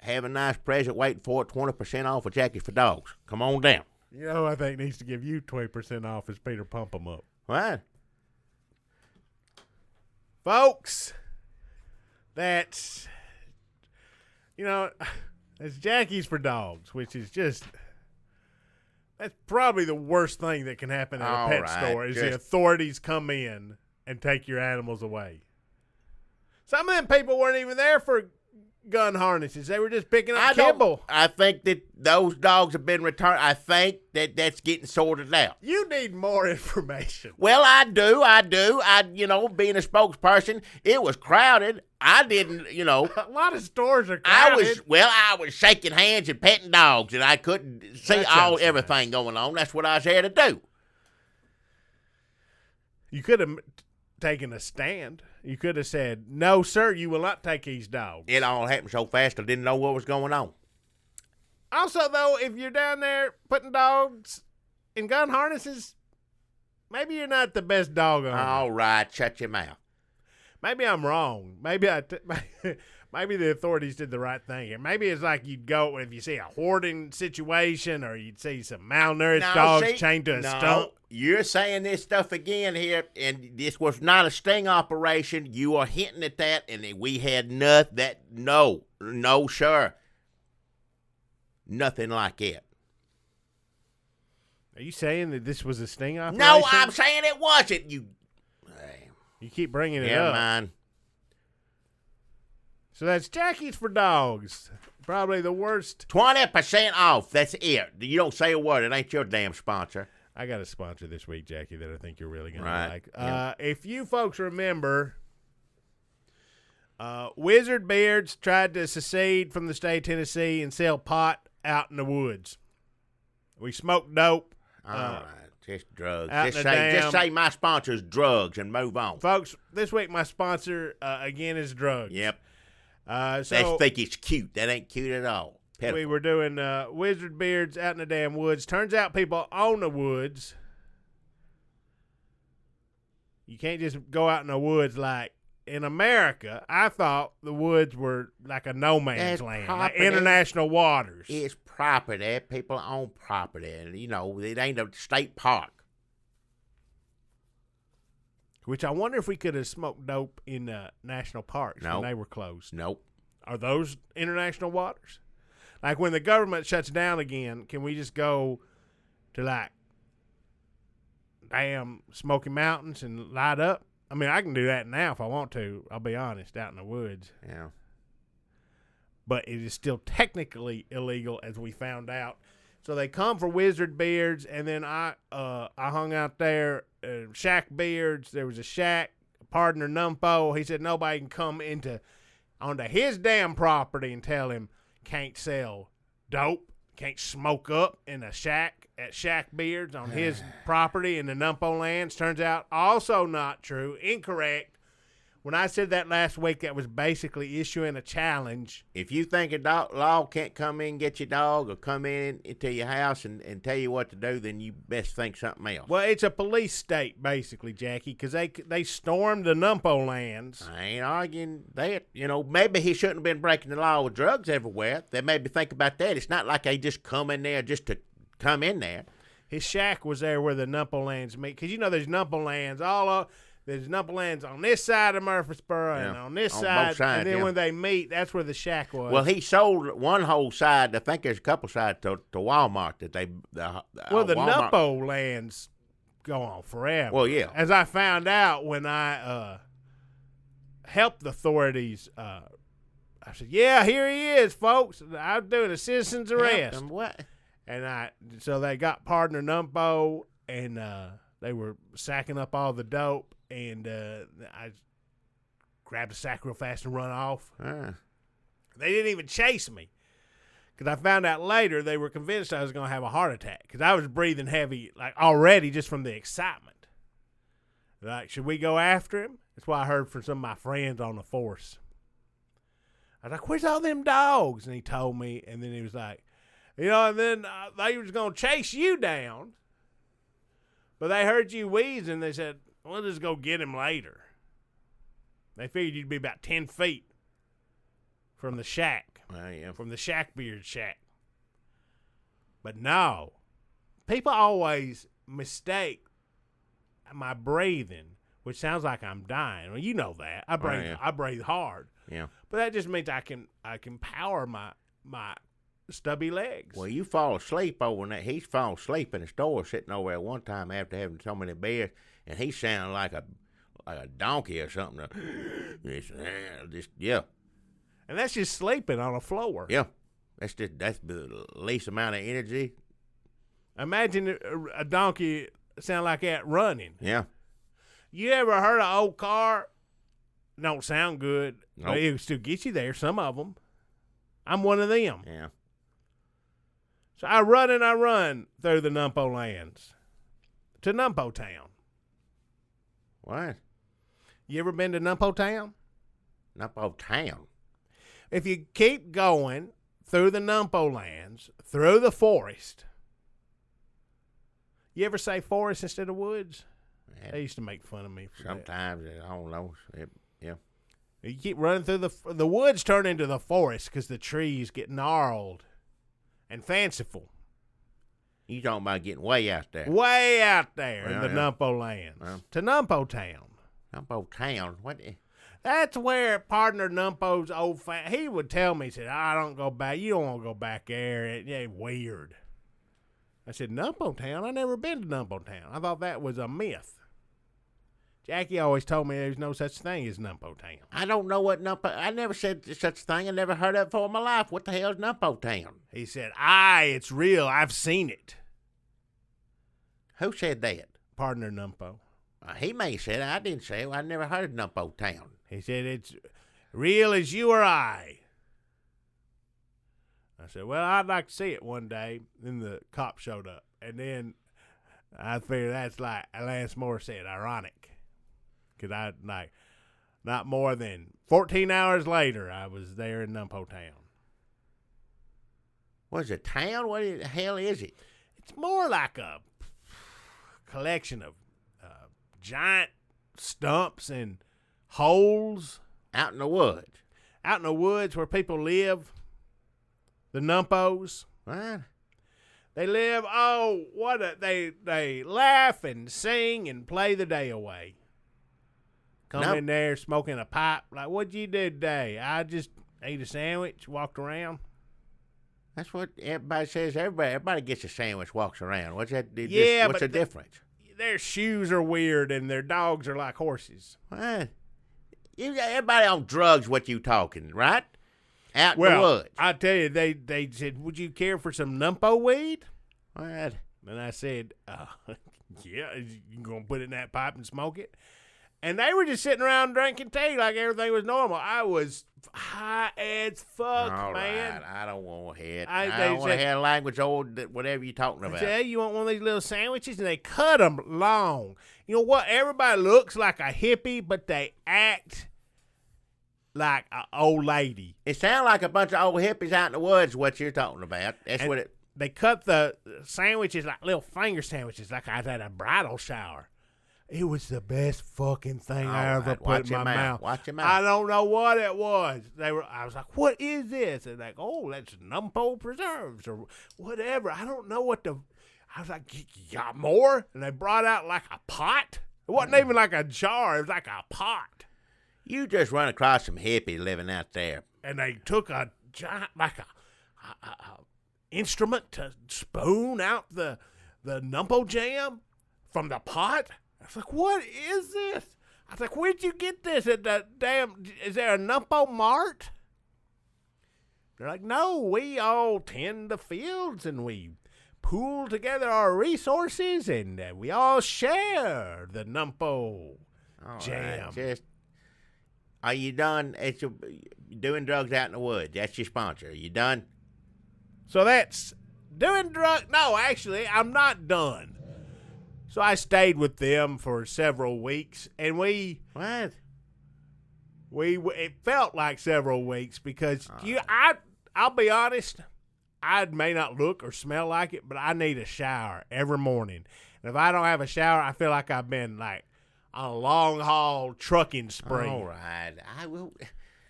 have a nice present waiting for it, 20% off of Jackie for Dogs. Come on down. You know who I think needs to give you 20% off is Peter Pump 'em Up. What? Folks, that's, it's Jackie's for Dogs, which is just, that's probably the worst thing that can happen at a pet store is the authorities come in and take your animals away. Some of them people weren't even there for gun harnesses. They were just picking up kibble. I think that those dogs have been returned. I think that that's getting sorted out. You need more information. Well, I do. Being a spokesperson, it was crowded. I didn't, A lot of stores are crowded. I was shaking hands and petting dogs, and I couldn't see everything going on. That's what I was here to do. You could have taken a stand. You could have said, "No, sir, you will not take these dogs." It all happened so fast I didn't know what was going on. Also, though, if you're down there putting dogs in gun harnesses, maybe you're not the best dog owner. All right, shut your mouth. Maybe I'm wrong. Maybe maybe the authorities did the right thing here. Maybe it's like you'd go if you see a hoarding situation or you'd see some malnourished dogs chained to a stump. You're saying this stuff again here, and this was not a sting operation. You are hinting at that, and we had no, sir. Nothing like it. Are you saying that this was a sting operation? No, I'm saying it wasn't. You keep bringing it up. Never mind. So that's Jackie's for Dogs. Probably the worst. 20% off. That's it. You don't say a word. It ain't your damn sponsor. I got a sponsor this week, Jackie, that I think you're really going to like. Yeah. If you folks remember, Wizard Beards tried to secede from the state of Tennessee and sell pot out in the woods. We smoked dope. All right. Just drugs. Just say my sponsor's drugs and move on. Folks, this week my sponsor, again, is drugs. Yep. So they think it's cute. That ain't cute at all. Pitiful. We were doing Wizard Beards out in the damn woods. Turns out people own the woods. You can't just go out in the woods like in America. I thought the woods were like a no man's land, like international waters. It's property. People own property. And, it ain't a state park. Which I wonder if we could have smoked dope in national parks when they were closed. Nope. Are those international waters? Like when the government shuts down again, can we just go to like damn Smoky Mountains and light up? I mean, I can do that now if I want to. I'll be honest, out in the woods. Yeah. But it is still technically illegal, as we found out. So they come for Wizard Beards, and then I hung out there. Shack Beards. There was a shack. Partner Numpo. He said nobody can come onto his damn property and tell him can't sell dope, can't smoke up in a shack at Shack Beards on his property in the Numpo lands. Turns out also not true. Incorrect. When I said that last week, that was basically issuing a challenge. If you think a law can't come in and get your dog or come in into your house and tell you what to do, then you best think something else. Well, it's a police state, basically, Jackie, because they stormed the Numpo lands. I ain't arguing that. You know, maybe he shouldn't have been breaking the law with drugs everywhere. They maybe think about that. It's not like they just come in there just to come in there. His shack was there where the Numpo lands meet, because, you know, there's Numpo lands all up. There's Numpo lands on this side of Murfreesboro and on this side. Both sides, and then when they meet, that's where the shack was. Well, he sold one whole side. I think there's a couple sides to Walmart that they. The Walmart. Numpo lands go on forever. Well, yeah. As I found out when I helped the authorities, I said, "Yeah, here he is, folks. I'm doing a citizen's arrest." What? And so they got partner Numpo, and they were sacking up all the dope. And I grabbed a sack real fast and run off. They didn't even chase me. Because I found out later they were convinced I was going to have a heart attack. Because I was breathing heavy, like already just from the excitement. Like, should we go after him? That's what I heard from some of my friends on the force. I was like, where's all them dogs? And he told me. And then he was like, you know, and then they was going to chase you down. But they heard you wheezing. They said, we'll just go get him later. They figured you'd be about 10 feet from the shack. Yeah. From the Shack Beard shack. But no. People always mistake my breathing, which sounds like I'm dying. Well, you know that. I breathe hard. Yeah. But that just means I can power my stubby legs. Well, you fall asleep over there. He's fallen asleep in the store sitting over there one time after having so many beers, and he sounded like a donkey or something. Yeah. And that's just sleeping on a floor. Yeah. That's the least amount of energy. Imagine a donkey sound like that running. Yeah. You ever heard an old car? Don't sound good, Nope. but it will still get you there, some of them. I'm one of them. Yeah. So I run through the Numpo lands to Numpo Town. What? You ever been to Numpo Town? Numpo Town? If you keep going through the Numpo lands, through the forest. You ever say forest instead of woods? Yeah. They used to make fun of me for Sometimes, I don't know. Yeah. that. You keep running through the woods turn into the forest because the trees get gnarled and fanciful. You talking about getting way out there. Way out there in Yeah, the yeah. Numpo lands. Yeah. To Numpo Town. Numpo Town? What? That's where partner Numpo's old he would tell me, he said, I don't go back. You don't want to go back there. It's weird. I said, Numpo Town? I never been to Numpo Town. I thought that was a myth. Jackie always told me there's no such thing as Numpo Town. I don't know what Numpo... I never said such a thing. I never heard of it before in my life. What the hell is Numpo Town? He said, it's real. I've seen it. Who said that? Partner Numpo. He may have said it. I didn't say it. I never heard of Numpo Town. He said, it's real as you or I. I said, well, I'd like to see it one day. Then the cop showed up. And then I figured that's like Alanis Morissette, ironic. Because not more than 14 hours later, I was there in Numpo Town. What is it, town? What the hell is it? It's more like a collection of giant stumps and holes. Out in the woods. Out in the woods where people live. The Numpos. What? They live, they laugh and sing and play the day away. come in there smoking a pipe. Like, what'd you do today? I just ate a sandwich, walked around. That's what everybody says. Everybody gets a sandwich, walks around. What's that? Yeah, what's the difference? Their shoes are weird, and their dogs are like horses. What? Everybody on drugs. What you talking, right? Out in the woods. I tell you, they said, "Would you care for some Numpo weed?" What? And I said, "Yeah, you gonna put it in that pipe and smoke it?" And they were just sitting around drinking tea like everything was normal. I was high as fuck, All man. right. I don't want to hear it. I I don't want to hear language or whatever you're talking about. I said, hey, you want one of these little sandwiches? And they cut them long. You know what? Everybody looks like a hippie, but they act like an old lady. It sounds like a bunch of old hippies out in the woods, what you're talking about. That's what it... They cut the sandwiches like little finger sandwiches, like I was at a bridal shower. It was the best fucking thing I ever put in my mouth. Watch your mouth. I don't know what it was. I was like, what is this? And like, oh, that's Numpo preserves or whatever. I don't know what the... I was like, you got more? And they brought out like a pot. It wasn't even like a jar. It was like a pot. You just run across some hippies living out there. And they took a giant, like a instrument to spoon out the Numpo jam from the pot. I was like, what is this? I was like, where'd you get this at the damn, is there a Numpo mart? They're like, no, we all tend the fields and we pool together our resources and we all share the Numpo jam. Right, are you done doing drugs out in the woods? That's your sponsor. Are you done? So that's doing drugs. No, actually, I'm not done. So I stayed with them for several weeks, and What? It felt like several weeks because I'll be honest, I may not look or smell like it, but I need a shower every morning. And if I don't have a shower, I feel like I've been like on a long haul trucking spree. All right, I will.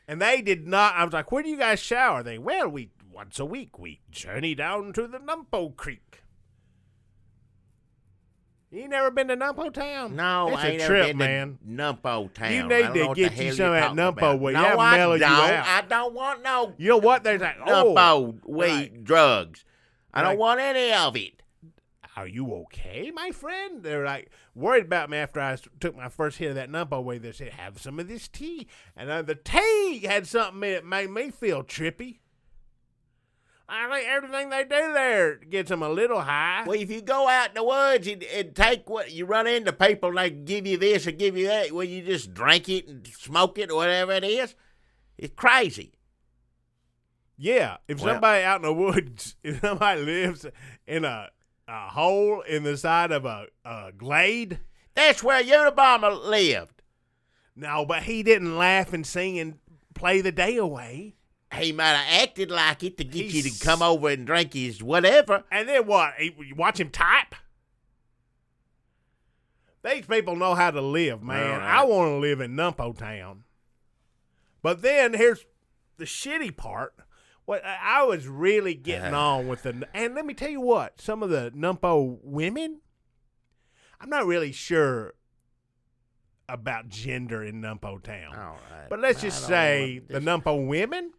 And they did not. I was like, where do you guys shower? Once a week we journey down to the Numpo Creek. You ain't never been to Numpo Town? No, it's I ain't a never trip, been man. to Numpo Town. You need to get you some of that Numpo weed. No, I don't. I don't want no. You know what? There's like Numpo weed drugs. I don't want any of it. Are you okay, my friend? They're like worried about me after I took my first hit of that Numpo weed. They said, have some of this tea. And the tea had something in it that made me feel trippy. I think everything they do there gets them a little high. Well, if you go out in the woods and take what you run into people and they give you this or give you that, well, you just drink it and smoke it or whatever it is. It's crazy. Yeah, if somebody out in the woods, if somebody lives in a hole in the side of a glade. That's where Unabomber lived. No, but he didn't laugh and sing and play the day away. He might have acted like it to get you to come over and drink his whatever. And then what? You watch him type? These people know how to live, man. Right. I want to live in Numpo Town. But then here's the shitty part. What I was really getting on with and let me tell you what, some of the Numpo women, I'm not really sure about gender in Numpo Town. All right. But let's just say the Numpo women,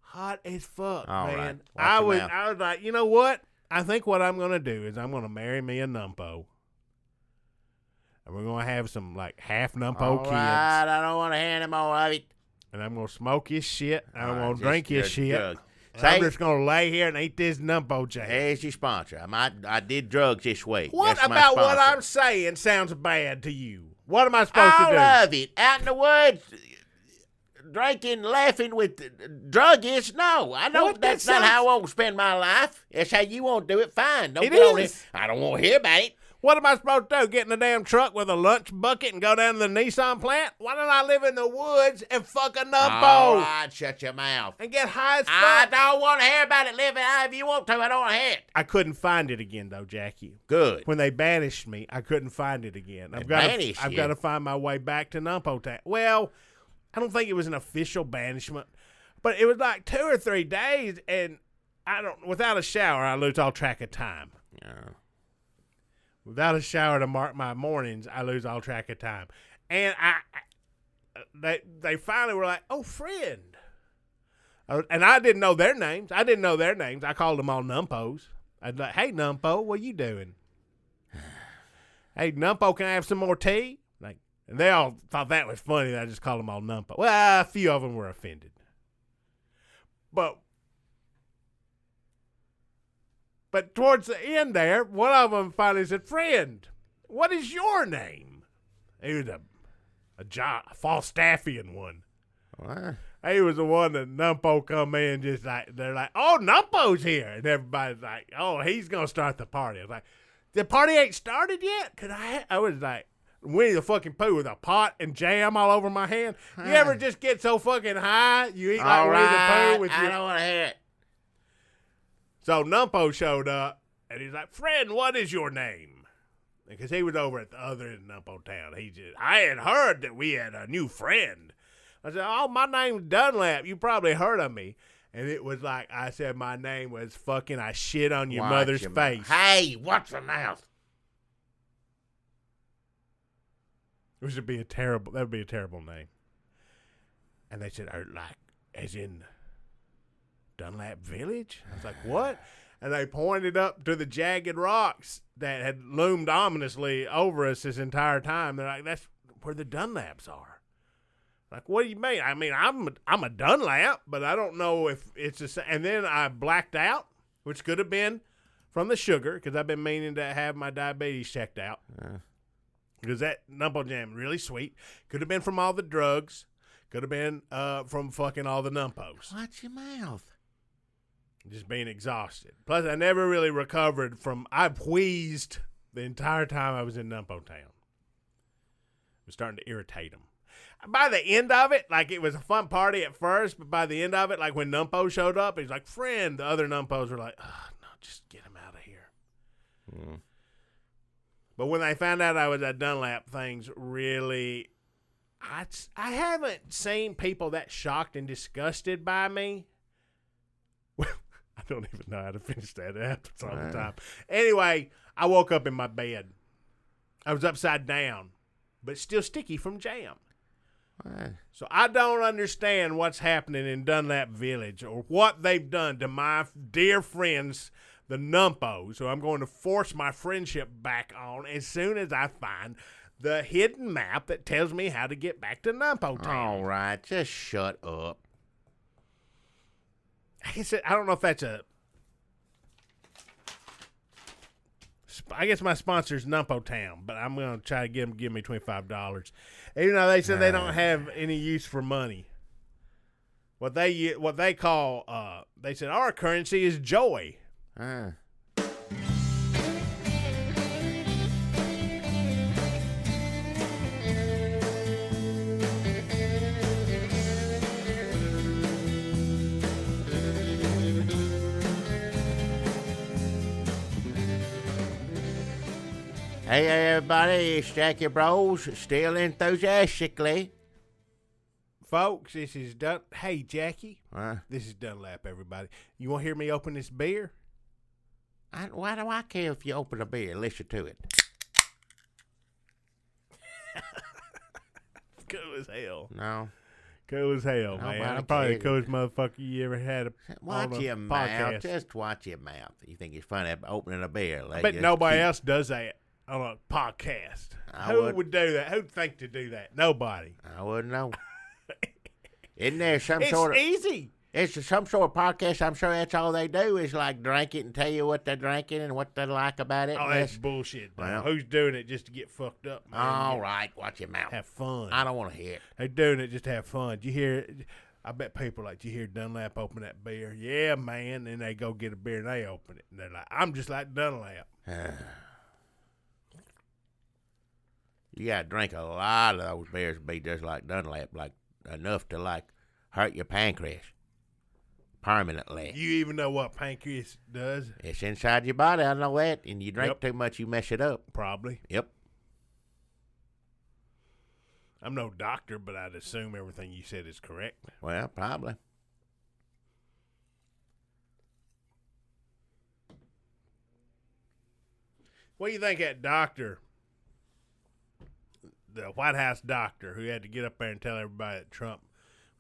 hot as fuck, all man. Right. I was like, you know what? I think what I'm gonna do is I'm gonna marry me a Numpo. And we're gonna have some like half Numpo kids. Right, I don't want to hear any more of it. And I'm gonna smoke his shit. I'm gonna drink his shit. So I'm just gonna lay here and eat this Numpo jam. There's your sponsor. I did drugs this week. What That's about my what sponsor. I'm saying sounds bad to you? What am I supposed to do? All of it. Out in the woods, drinking, laughing with druggists. No, I don't. What? That's not how I want to spend my life. That's how you want to do it. Fine. Don't It get on is. it. I don't want to hear about it. What am I supposed to do? Get in the damn truck with a lunch bucket and go down to the Nissan plant? Why don't I live in the woods and fuck a Numpo? All right, shut your mouth. And get high as fuck? I don't want to hear about it. Live it however you want to. I don't want to hear it. I couldn't find it again, though, Jackie. Good. When they banished me, I couldn't find it again. I've got to find my way back to Numpo Town. Well, I don't think it was an official banishment, but it was like 2 or 3 days, and without a shower, I lose all track of time. Yeah. Without a shower to mark my mornings, I lose all track of time. And they finally were like, "Oh, friend." And I didn't know their names. I called them all Numpos. I'd like, "Hey, Numpo, what you doing?" "Hey, Numpo, can I have some more tea?" Like, and they all thought that was funny that I just called them all Numpo. Well, a few of them were offended. But towards the end there, one of them finally said, "Friend, what is your name?" He was a Falstaffian one. What? He was the one that Numpo come in just like, they're like, "Oh, Numpo's here." And everybody's like, "Oh, he's going to start the party." I was like, "The party ain't started yet?" I was like, Winnie the fucking Pooh with a pot and jam all over my hand. You ever just get so fucking high you eat like Winnie the Pooh with I don't want to hear it. So Numpo showed up, and he's like, "Friend, what is your name?" Because he was over at the other end of Numpo Town. I had heard that we had a new friend. I said, "Oh, my name's Dunlap. You probably heard of me." And it was like I said my name was fucking I shit on your mother's face. Hey, what's the mouth? Which would be that would be a terrible name. And they said, like, as in Dunlap Village? I was like, "What?" And they pointed up to the jagged rocks that had loomed ominously over us this entire time. They're like, "That's where the Dunlaps are." Like, "What do you mean?" I mean, I'm a Dunlap, but I don't know if it's the same. And then I blacked out, which could have been from the sugar, because I've been meaning to have my diabetes checked out. Because that Numpo Jam really sweet. Could have been from all the drugs. Could have been from fucking all the Numpos. Watch your mouth. Just being exhausted. Plus, I never really recovered from. I wheezed the entire time I was in Numpo Town. It was starting to irritate him. By the end of it, like, it was a fun party at first, but by the end of it, like when Numpo showed up, he's like, "Friend." The other Numpos were like, "Oh, no, just get him out of here." But when they found out I was at Dunlap, things really, I haven't seen people that shocked and disgusted by me. Well, I don't even know how to finish that. It happens all the time. Anyway, I woke up in my bed. I was upside down, but still sticky from jam. So I don't understand what's happening in Dunlap Village or what they've done to my dear friends, the Numpos, who I'm going to force my friendship back on as soon as I find the hidden map that tells me how to get back to Numpo Town. All right, just shut up. I don't know if that's I guess my sponsor's Numpo Town, but I'm going to try to get them to give me $25. Even though they said they don't have any use for money. What they call, they said our currency is joy. Hey, everybody, it's Jackie Bros, still enthusiastically. Folks, this is Hey, Jackie. This is Dunlap, everybody. You want to hear me open this beer? Why do I care if you open a beer? Listen to it. Cool as hell. No. Cool as hell, man. I'm probably the coolest motherfucker you ever had. Watch your mouth. Just watch your mouth. You think it's funny opening a beer? I bet nobody else does that on a podcast. Who would do that? Who'd think to do that? Nobody. I wouldn't know. Isn't there some sort of... It's easy. It's some sort of podcast. I'm sure that's all they do is like drink it and tell you what they're drinking and what they like about it. Oh, that's bullshit. Well, who's doing it just to get fucked up? Man? All right, watch your mouth. Have fun. I don't want to hear it. They're doing it just to have fun. Did you hear? I bet people like, "Did you hear Dunlap open that beer?" Yeah, man. And they go get a beer and they open it. And they're like, "I'm just like Dunlap." You got to drink a lot of those beers to be just like Dunlap, like enough to like hurt your pancreas permanently. You even know what pancreas does? It's inside your body, I know that. And you drink too much, you mess it up. Probably. Yep. I'm no doctor, but I'd assume everything you said is correct. Well, probably. What do you think that doctor the White House doctor who had to get up there and tell everybody that Trump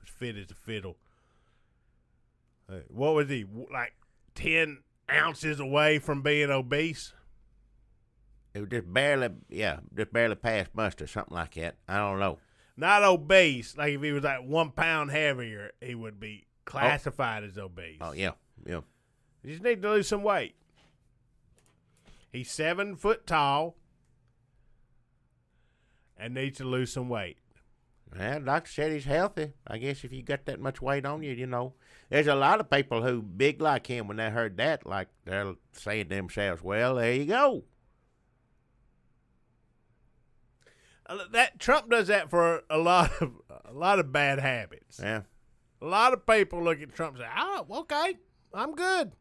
was fit as a fiddle. What was he, like 10 ounces away from being obese? It was just barely past muster, something like that. I don't know. Not obese. Like if he was like 1 pound heavier, he would be classified as obese. Oh, yeah. You just need to lose some weight. He's 7 foot tall and needs to lose some weight. Well, the doctor said he's healthy. I guess if you got that much weight on you, you know. There's a lot of people who big like him when they heard that, like they're saying to themselves, well, there you go. That Trump does that for a lot of bad habits. Yeah. A lot of people look at Trump and say, "Oh, okay, I'm good."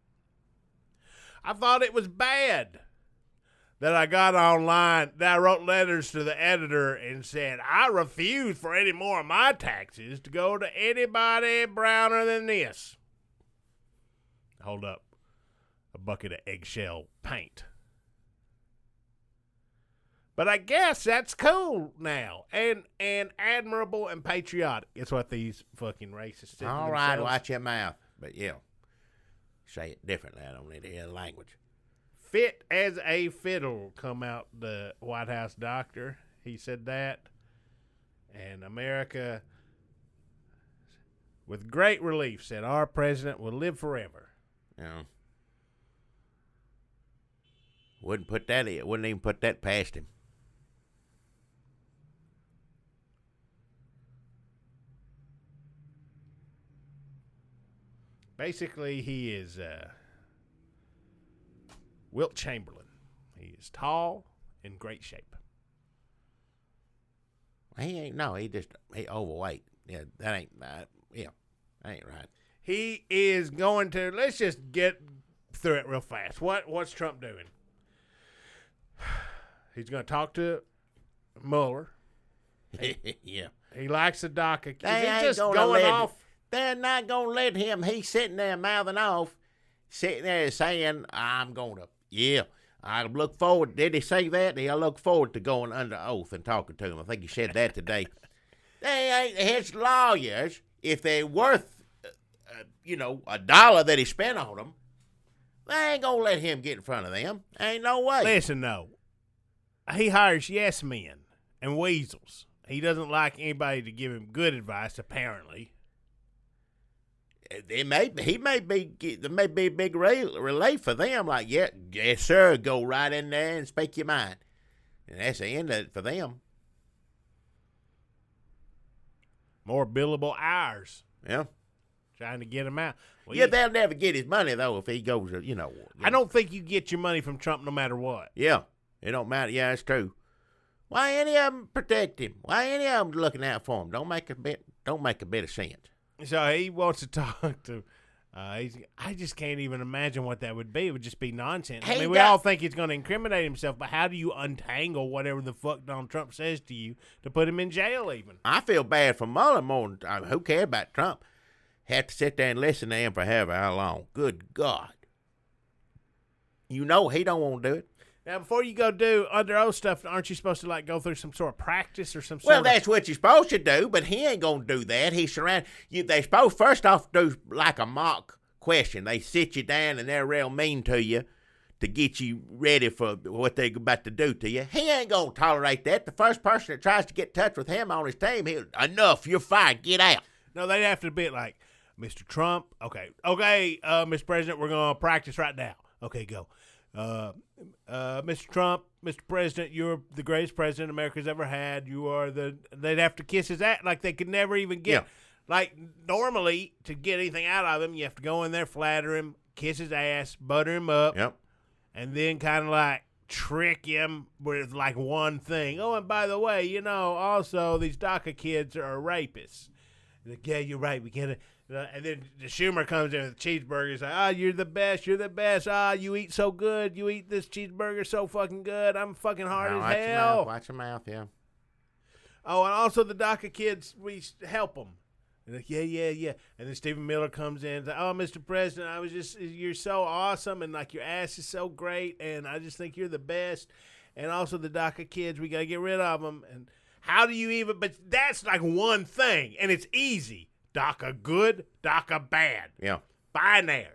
I thought it was bad that I got online, that I wrote letters to the editor and said, I refuse for any more of my taxes to go to anybody browner than this. Hold up a bucket of eggshell paint. But I guess that's cool now and admirable and patriotic. It's what these fucking racists say. All right, watch your mouth. But, yeah, say it differently. I don't need to hear the language. Fit as a fiddle come out the White House doctor. He said that. And America, with great relief, said our president will live forever. Yeah. Wouldn't even put that past him. Basically, he is Wilt Chamberlain. He is tall, in great shape. He overweight. Yeah, that ain't right. He is going to, let's just get through it real fast. What's Trump doing? He's going to talk to Mueller. Yeah. He likes the DACA. He's just going off. They're not going to let him. He's sitting there mouthing off, sitting there saying, I'm going to, I look forward. Did he say that? I look forward to going under oath and talking to him. I think he said that today. They ain't his lawyers. If they're worth, $1 that he spent on them, they ain't going to let him get in front of them. Ain't no way. Listen, though. He hires yes men and weasels. He doesn't like anybody to give him good advice, apparently. There may be a big relay for them. Like, yes, sir, go right in there and speak your mind. And that's the end of it for them. More billable hours. Yeah. Trying to get him out. Well, they'll never get his money, though, if he goes, I don't think you get your money from Trump no matter what. Yeah. It don't matter. Yeah, that's true. Why any of them protect him? Why any of them looking out for him? Don't make a bit of sense. So he wants to talk to. I just can't even imagine what that would be. It would just be nonsense. We all think he's going to incriminate himself, but how do you untangle whatever the fuck Donald Trump says to you to put him in jail? Even I feel bad for Mueller more than who cares about Trump. Have to sit there and listen to him for how long? Good God! He don't want to do it. Now, before you go do under oath stuff, aren't you supposed to go through some sort of practice or some sort Well, that's what you're supposed to do, but he ain't going to do that. They supposed first off do like a mock question. They sit you down and they're real mean to you to get you ready for what they're about to do to you. He ain't going to tolerate that. The first person that tries to get in touch with him on his team, enough, you're fired, get out. No, they'd have to be like, Mr. Trump, okay, Mr. President, we're going to practice right now. Okay, go. Mr. Trump, Mr. President, you're the greatest president America's ever had. They'd have to kiss his ass like they could never even get. Yeah. Like normally to get anything out of him, you have to go in there, flatter him, kiss his ass, butter him up. Yep. And then kind of like trick him with like one thing. Oh, and by the way, also these DACA kids are rapists. Like, yeah, you're right. We get it. And then the Schumer comes in with cheeseburgers. Like, you're the best. You're the best. You eat so good. You eat this cheeseburger so fucking good. I'm fucking hard as hell. Watch your mouth, yeah. Oh, and also the DACA kids, we help them. And like, yeah. And then Stephen Miller comes in and says, oh, Mr. President, you're so awesome. And like your ass is so great. And I just think you're the best. And also the DACA kids, we got to get rid of them. And How do you even? But that's like one thing, and it's easy. DACA good, DACA bad. Yeah. Binary.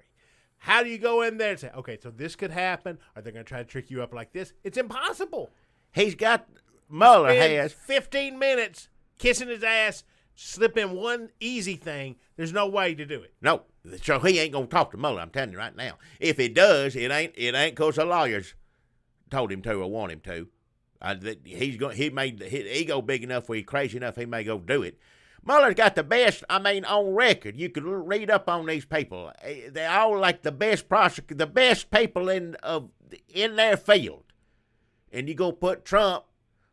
How do you go in there and say, okay, so this could happen? Are they going to try to trick you up like this? It's impossible. He's got Mueller Spend has 15 minutes kissing his ass, slip in one easy thing. There's no way to do it. no. So he ain't gonna talk to Mueller. I'm telling you right now. If he does, it ain't because the lawyers told him to or want him to. He made his ego big enough where he's crazy enough he may go do it. Mueller's got the best, on record. You could read up on these people. They're all like the best the best people in their field. And you go put Trump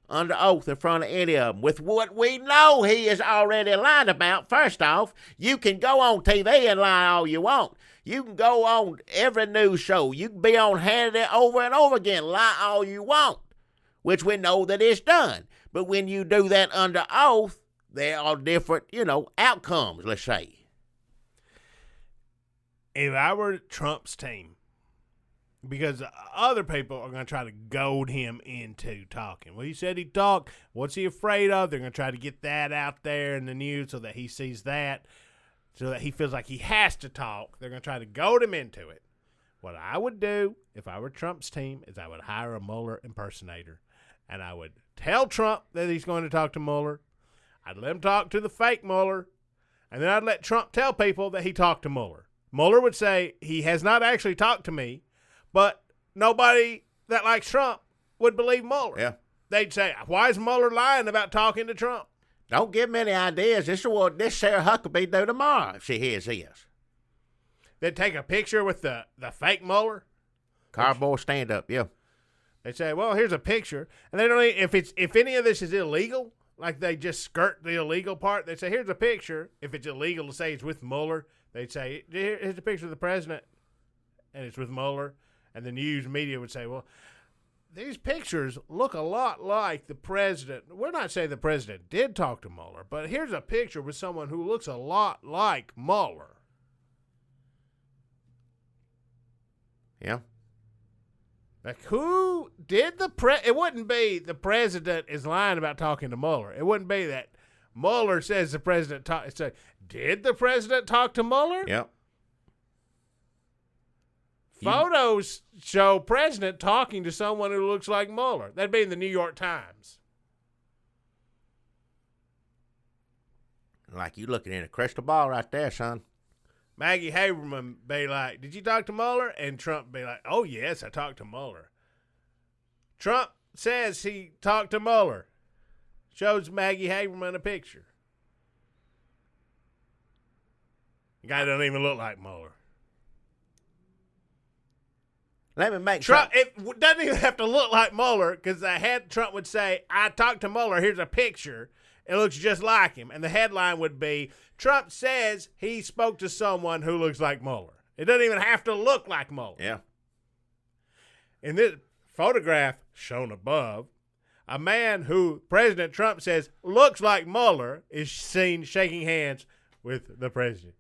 under oath in front of any of them with what we know he is already lied about. First off, you can go on TV and lie all you want. You can go on every news show. You can be on Hannity over and over again, lie all you want, which we know that it's done. But when you do that under oath, there are different, outcomes, let's say. If I were Trump's team, because other people are going to try to goad him into talking. Well, he said he'd talk. What's he afraid of? They're going to try to get that out there in the news so that he sees that, so that he feels like he has to talk. They're going to try to goad him into it. What I would do if I were Trump's team is I would hire a Mueller impersonator, and I would tell Trump that he's going to talk to Mueller. I'd let him talk to the fake Mueller, and then I'd let Trump tell people that he talked to Mueller. Mueller would say, he has not actually talked to me, but nobody that likes Trump would believe Mueller. Yeah. They'd say, why is Mueller lying about talking to Trump? Don't give me any ideas. This is what this Sarah Huckabee do tomorrow if she hears this. They'd take a picture with the fake Mueller. Cardboard stand-up, yeah. They'd say, well, here's a picture. And they don't if any of this is illegal, like they just skirt the illegal part, they'd say, here's a picture. If it's illegal to say it's with Mueller, they'd say, here's a picture of the president, and it's with Mueller. And the news media would say, well, these pictures look a lot like the president. We're not saying the president did talk to Mueller, but here's a picture with someone who looks a lot like Mueller. Yeah. Like, who did it wouldn't be the president is lying about talking to Mueller. It wouldn't be that Mueller says the president talked. It's like, did the president talk to Mueller? Yep. Photos show president talking to someone who looks like Mueller. That'd be in the New York Times. Like you looking in a crystal ball right there, son. Maggie Haberman be like, did you talk to Mueller? And Trump be like, oh, yes, I talked to Mueller. Trump says he talked to Mueller. Shows Maggie Haberman a picture. The guy doesn't even look like Mueller. Let me make Trump. It doesn't even have to look like Mueller because Trump would say, I talked to Mueller. Here's a picture. It looks just like him. And the headline would be, Trump says he spoke to someone who looks like Mueller. It doesn't even have to look like Mueller. Yeah. In this photograph shown above, a man who President Trump says looks like Mueller is seen shaking hands with the president.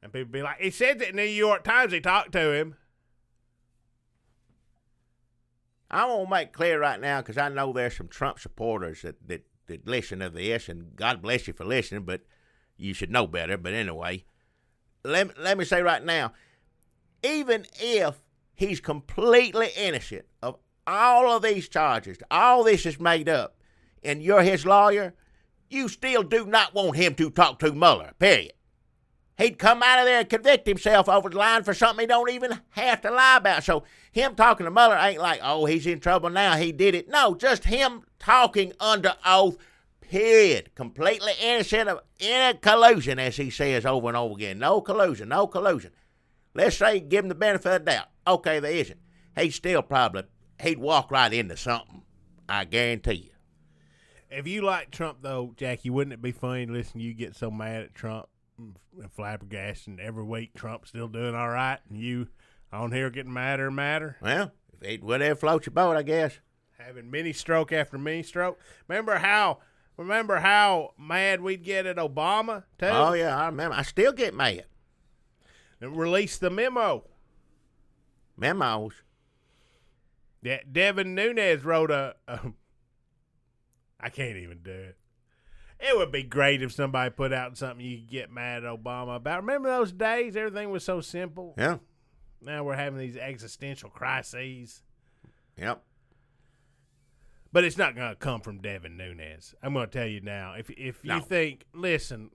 And people be like, he said that in the New York Times he talked to him. I want to make clear right now because I know there's some Trump supporters that listen to this, and God bless you for listening, but you should know better. But anyway, let me say right now, even if he's completely innocent of all of these charges, all this is made up, and you're his lawyer, you still do not want him to talk to Mueller, period. He'd come out of there and convict himself over the line for something he don't even have to lie about. So him talking to Mueller ain't like, oh, he's in trouble now, he did it. No, just him talking under oath, period. Completely innocent of any collusion, as he says over and over again. No collusion, no collusion. Let's say, give him the benefit of the doubt. Okay, there isn't. He'd walk right into something. I guarantee you. If you like Trump, though, Jackie, wouldn't it be funny to listen to you get so mad at Trump and flabbergasted every week Trump's still doing all right and you on here getting madder and madder? Well, whatever floats your boat, I guess. Having mini stroke after mini stroke. Remember how mad we'd get at Obama, too? Oh, yeah, I remember. I still get mad. And release the memo. Memos. Yeah, Devin Nunes wrote a I can't even do it. It would be great if somebody put out something you could get mad at Obama about. Remember those days? Everything was so simple. Yeah. Now we're having these existential crises. Yep. But it's not going to come from Devin Nunes. I'm going to tell you now. If you think, listen.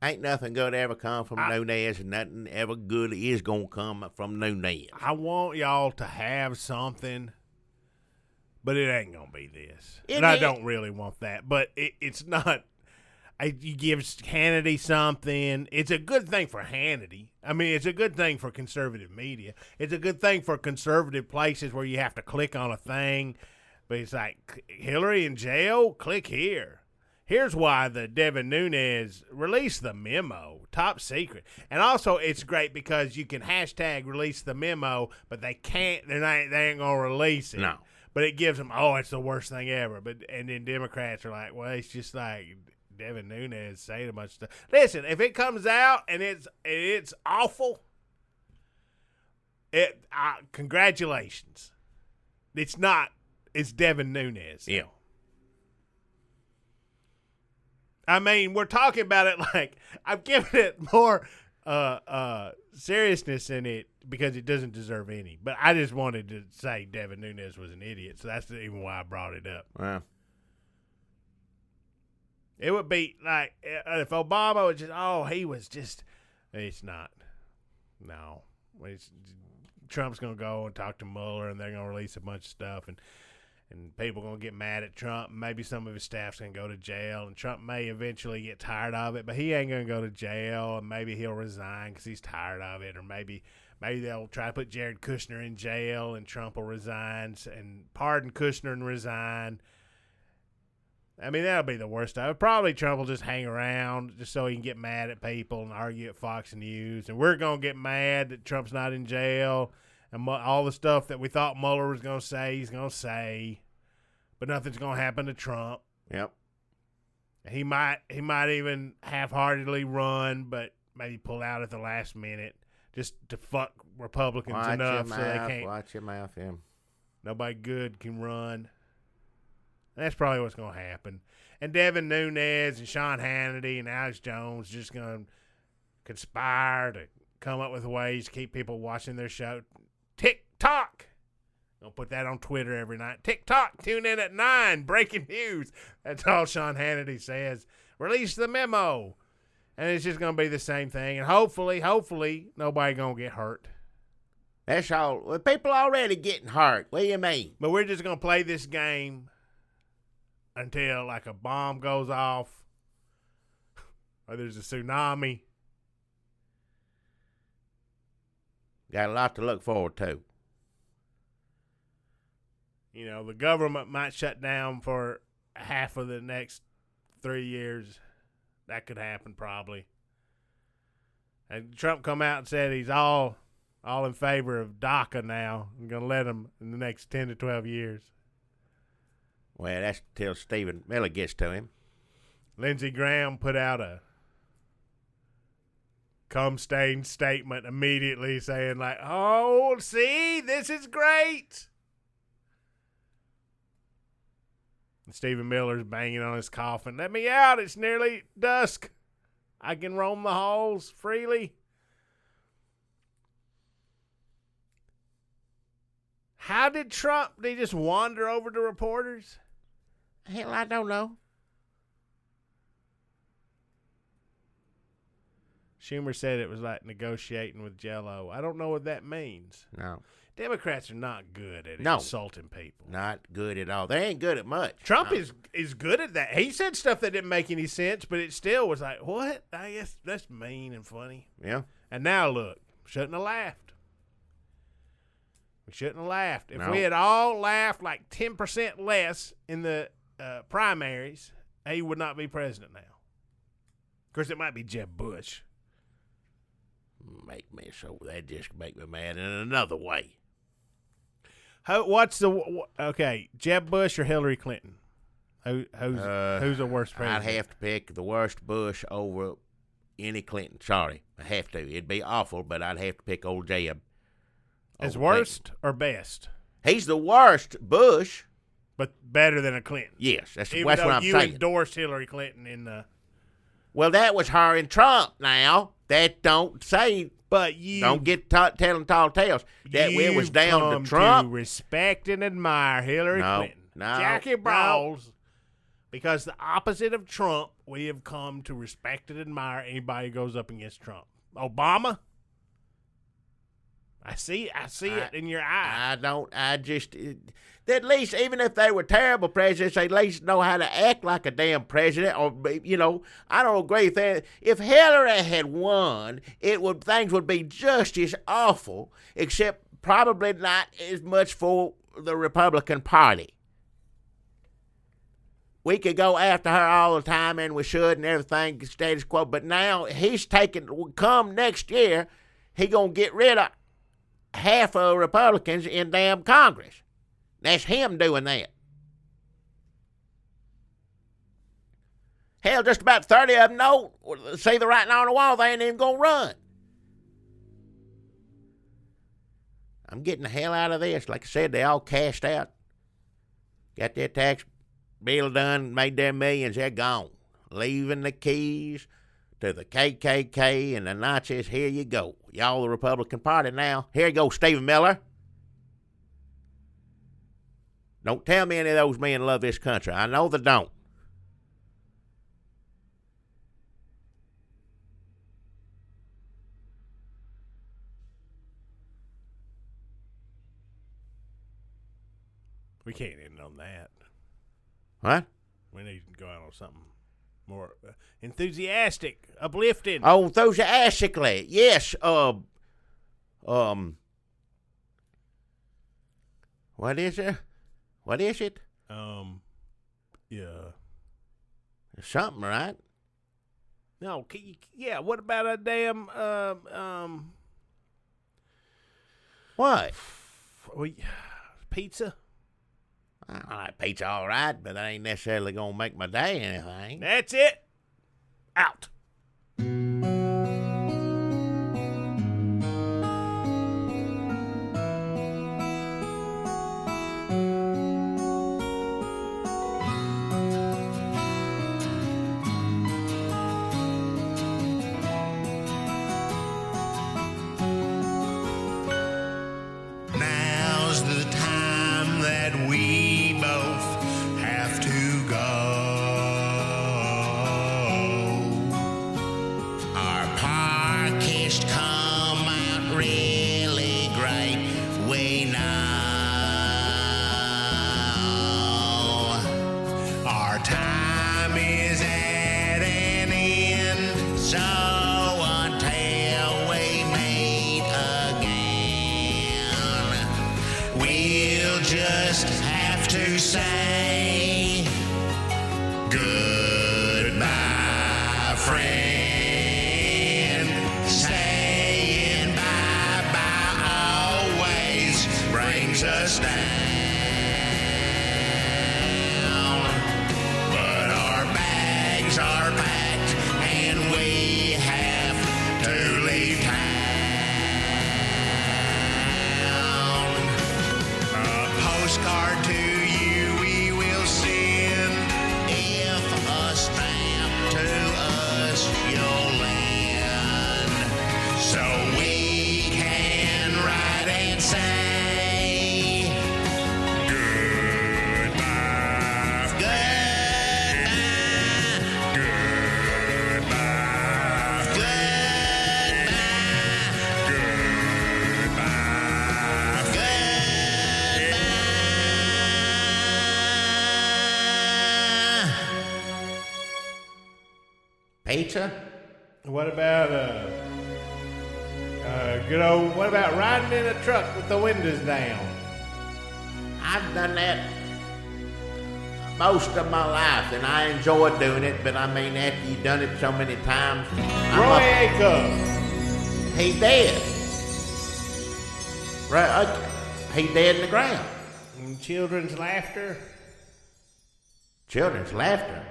Ain't nothing good ever come from Nunes, and nothing ever good is going to come from Nunes. I want y'all to have something, but it ain't going to be this. I don't really want that. But it's not. You give Hannity something. It's a good thing for Hannity. I mean, it's a good thing for conservative media. It's a good thing for conservative places where you have to click on a thing. But it's like, Hillary in jail? Click here. Here's why the Devin Nunes released the memo, top secret. And also, it's great because you can hashtag release the memo, but they can't. They ain't gonna release it. No. But it gives them, it's the worst thing ever. And then Democrats are like, well, it's just like Devin Nunes saying a bunch of stuff. Listen, if it comes out and it's awful, congratulations. It's not. It's Devin Nunes. Yeah. I mean, we're talking about it like I've given it more seriousness in it because it doesn't deserve any. But I just wanted to say Devin Nunes was an idiot, so that's even why I brought it up. Wow. It would be like if Obama was just, he was just. It's not. No. Trump's going to go and talk to Mueller, and they're going to release a bunch of stuff, and people are going to get mad at Trump. Maybe some of his staff's going to go to jail, and Trump may eventually get tired of it, but he ain't going to go to jail, and maybe he'll resign because he's tired of it, or maybe they'll try to put Jared Kushner in jail, and Trump will resign and pardon Kushner and resign. I mean, that'll be the worst of it. Probably Trump will just hang around just so he can get mad at people and argue at Fox News, and we're going to get mad that Trump's not in jail. And all the stuff that we thought Mueller was going to say, he's going to say, but nothing's going to happen to Trump. Yep. He might even half-heartedly run, but maybe pull out at the last minute just to fuck Republicans enough so they can't. Watch your mouth, yeah. Nobody good can run. And that's probably what's going to happen. And Devin Nunes and Sean Hannity and Alex Jones just going to conspire to come up with ways to keep people watching their show. TikTok. Gonna put that on Twitter every night. TikTok, tune in at 9. Breaking news. That's all Sean Hannity says. Release the memo. And it's just gonna be the same thing. And hopefully, nobody gonna get hurt. That's all. Well, people already getting hurt. What do you mean? But we're just gonna play this game until like a bomb goes off or there's a tsunami. Got a lot to look forward to. You know, the government might shut down for half of the next 3 years. That could happen probably. And Trump come out and said he's all in favor of DACA now. I'm going to let him in the next 10 to 12 years. Well, that's till Stephen Miller gets to him. Lindsey Graham put out a cum-stained statement immediately saying like, see, this is great. And Stephen Miller's banging on his coffin. Let me out. It's nearly dusk. I can roam the halls freely. How did he just wander over to reporters? Hell, I don't know. Schumer said it was like negotiating with Jell-O. I don't know what that means. No. Democrats are not good at insulting people. Not good at all. They ain't good at much. Trump is good at that. He said stuff that didn't make any sense, but it still was like, what? I guess that's mean and funny. Yeah. And now look, shouldn't have laughed. We shouldn't have laughed. If we had all laughed like 10% less in the primaries, he would not be president now. Of course, it might be Jeb Bush. Make me so that just make me mad in another way. Jeb Bush or Hillary Clinton? Who's the worst president? I'd have to pick the worst Bush over any Clinton. Sorry, I have to. It'd be awful, but I'd have to pick old Jeb. As worst or best? He's the worst Bush. But better than a Clinton. Yes, that's Even what though I'm you saying. endorsed Hillary Clinton in the... Well, that was her and Trump now. That don't say... But you... Don't get telling tall tales. That it was down to Trump. To respect and admire Hillary Clinton. No, Jackie Brawls. Because the opposite of Trump, we have come to respect and admire anybody who goes up against Trump. Obama? I see it in your eye. At least, even if they were terrible presidents, they at least know how to act like a damn president. Or, I don't agree with that. If Hillary had won, things would be just as awful, except probably not as much for the Republican Party. We could go after her all the time, and we should, and everything, status quo. But now come next year, he gonna get rid of half of Republicans in damn Congress. That's him doing that. Hell, just about 30 of them see the writing on the wall. They ain't even gonna run. I'm getting the hell out of this. Like I said, they all cashed out. Got their tax bill done, made their millions. They're gone. Leaving the keys to the KKK and the Nazis. Here you go. Y'all the Republican Party now. Here you go, Stephen Miller. Don't tell me any of those men love this country. I know they don't. We can't end on that. What? We need to go out on something more enthusiastic, uplifting. Oh, enthusiastically. Yes. What is it? What is it? Yeah. Something, right? No, yeah, what about a damn, What? Pizza? I like pizza all right, but that ain't necessarily going to make my day anything. That's it. Out. Now's the time that we both have to go. Our podcast come out really great, we know. Our time is at an end, so until we meet again, we'll just have to say goodbye, friend. Saying bye-bye always brings us down. But our bags are packed and we have to leave town. A postcard to you we will send. If a stamp to us you'll lend, so we can write and say goodbye. Goodbye. Goodbye. Pizza? What about what about riding in a truck with the windows down? I've done that most of my life, and I enjoy doing it, but I mean, after you've done it so many times, Roy Acuff. he's dead. Right, he's dead in the ground. Children's laughter. Children's laughter.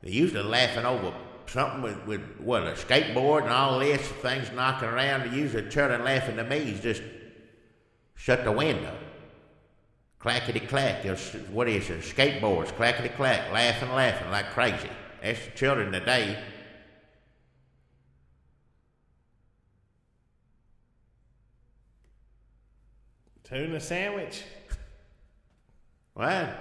They usually laughing over something with a skateboard and all this, things knocking around. Usually children laughing to me is just shut the window. clackety-clack. What is it? Skateboards, clackety-clack, laughing like crazy. That's the children today. Tuna sandwich. What?